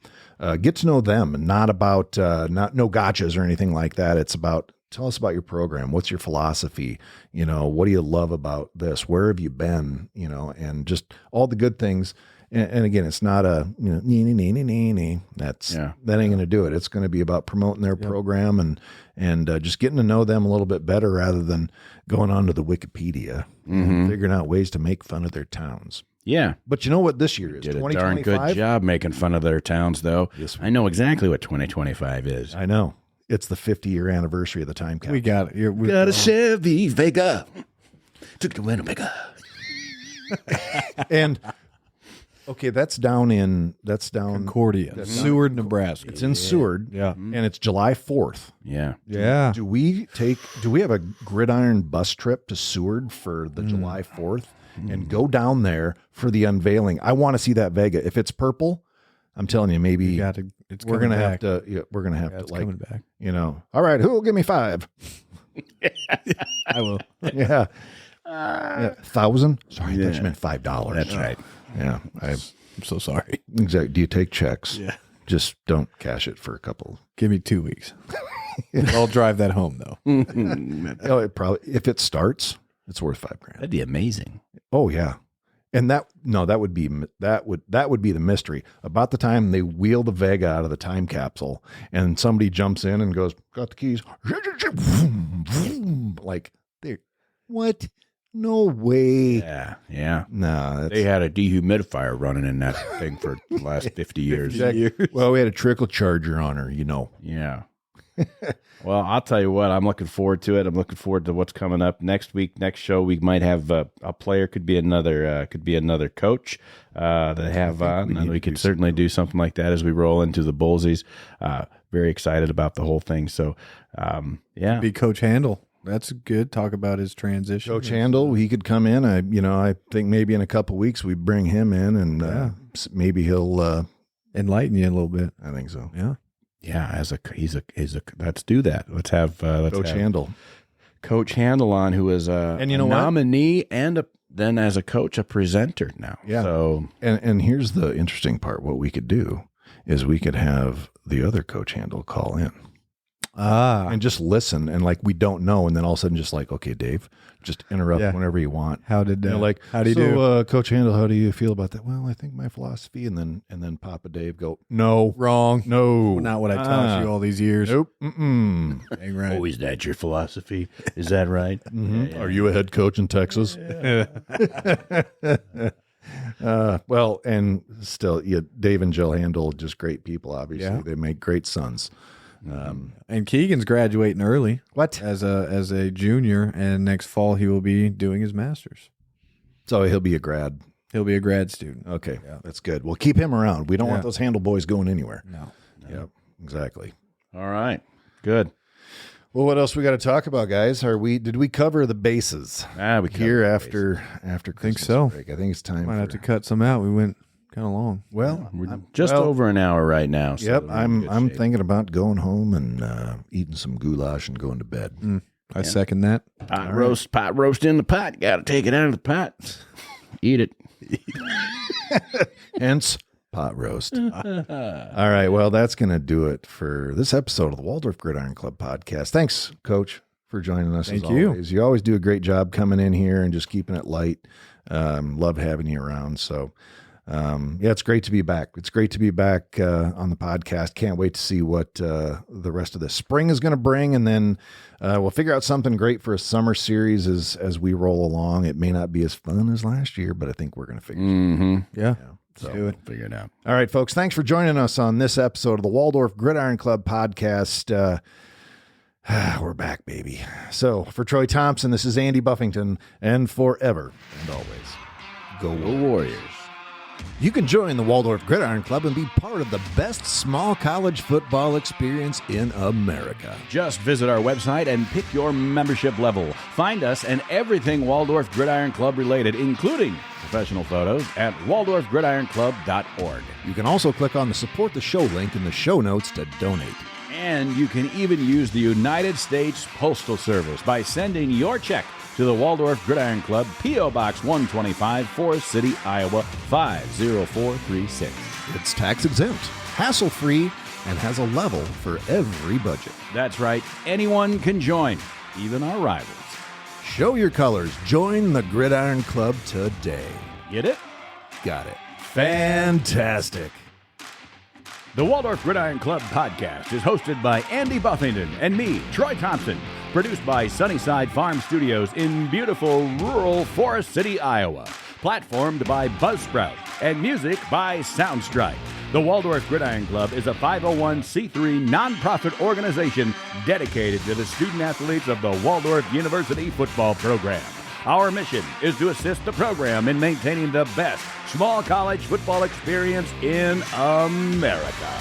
get to know them and not about no gotchas or anything like that. It's about, tell us about your program. What's your philosophy? What do you love about this? Where have you been? And just all the good things. And again, it's not a, that ain't going to do it. It's going to be about promoting their program and just getting to know them a little bit better rather than going on to the Wikipedia and figuring out ways to make fun of their towns. Yeah. But you know what this year is? Did a darn good job making fun of their towns, though. Yes, I know exactly what 2025 is. I know. It's the 50-year anniversary of the time capsule. We got it. We got a Chevy Vega. Took the Winnebago. And... okay, that's down Concordia, Seward, Nebraska. It's in Seward, and it's July 4th. Yeah. Yeah. Do we have a Gridiron bus trip to Seward for the July 4th and go down there for the unveiling? I want to see that Vega. If it's purple, I'm telling you, maybe we're gonna have to. Yeah, we're gonna have to coming back. All right, who will give me 5? I will. Yeah. 1,000. Sorry, I thought you meant $5. That's right. Yeah, I'm so sorry. Exactly. Do you take checks? Yeah. Just don't cash it for a couple. Give me 2 weeks. I'll drive that home though. It probably, if it starts, it's worth $5,000. That'd be amazing. Oh yeah, and that would be the mystery. About the time they wheel the Vega out of the time capsule, and somebody jumps in and goes, "Got the keys?" Like, what? No way. Yeah. No, they had a dehumidifier running in that thing for the last 50 years. Well, we had a trickle charger on her, Yeah. Well, I'll tell you what, I'm looking forward to it. I'm looking forward to what's coming up next week. Next show, we might have a player, could be another coach to have on, and we could certainly do something like that as we roll into the Bolsies. Very excited about the whole thing. So, yeah. Be Coach Handel. That's good. Talk about his transition. Coach Handel, he could come in. I think maybe in a couple of weeks we bring him in, and maybe he'll enlighten you a little bit. I think so. Yeah. Yeah, he's a let's do that. Let's have Coach Handel. Coach Handel on, who is a nominee and then as a coach, a presenter now. Yeah. So and here's the interesting part. What we could do is we could have the other Coach Handel call in. And just listen, and like we don't know, and then all of a sudden just like, okay, Dave, just interrupt whenever you want. How did that? How do you do? Coach Handel, how do you feel about that? Well, I think my philosophy, and then Papa Dave go, no, wrong, no, not what I taught you all these years. Nope, Dang right. Oh, is that your philosophy? Is that right? Yeah. Are you a head coach in Texas? Well, and still, Dave and Jill Handel, just great people. Obviously, they make great sons. And Keegan's graduating early. What? As a junior, and next fall he will be doing his master's. So he'll be a grad. He'll be a grad student. Okay, that's good. We'll keep him around. We don't want those Handel boys going anywhere. No. Yep, exactly. All right, good. Well, what else we got to talk about, guys? Did we cover the bases? We here after Christmas think so. break. I think it's time. Might have to cut some out. We went kind of long. Well, we're just over an hour right now. So yep, I'm thinking about going home and eating some goulash and going to bed. I second that. Pot roast in the pot. Got to take it out of the pot. Eat it. Hence, pot roast. All right, well, that's going to do it for this episode of the Waldorf Gridiron Club podcast. Thanks, Coach, for joining us. Thank as you. Always. You always do a great job coming in here and just keeping it light. Love having you around. So, it's great to be back. It's great to be back on the podcast. Can't wait to see what the rest of the spring is going to bring. And then we'll figure out something great for a summer series as we roll along. It may not be as fun as last year, but I think we're going to figure it out. Yeah. So do it. Figure it out. All right, folks. Thanks for joining us on this episode of the Waldorf Gridiron Club podcast. We're back, baby. So, for Troy Thompson, this is Andy Buffington, and forever and always, go Warriors. You can join the Waldorf Gridiron Club and be part of the best small college football experience in America. Just visit our website and pick your membership level. Find us and everything Waldorf Gridiron Club related, including professional photos, at waldorfgridironclub.org. You can also click on the Support the Show link in the show notes to donate. And you can even use the United States Postal Service by sending your check to the Waldorf Gridiron Club, P.O. Box 125, Forest City, Iowa, 50436. It's tax exempt, hassle-free, and has a level for every budget. That's right. Anyone can join, even our rivals. Show your colors. Join the Gridiron Club today. Get it? Got it. Fantastic. The Waldorf Gridiron Club podcast is hosted by Andy Buffington and me, Troy Thompson. Produced by Sunnyside Farm Studios in beautiful rural Forest City, Iowa. Platformed by Buzzsprout and music by Soundstrike. The Waldorf Gridiron Club is a 501c3 nonprofit organization dedicated to the student athletes of the Waldorf University football program. Our mission is to assist the program in maintaining the best small college football experience in America.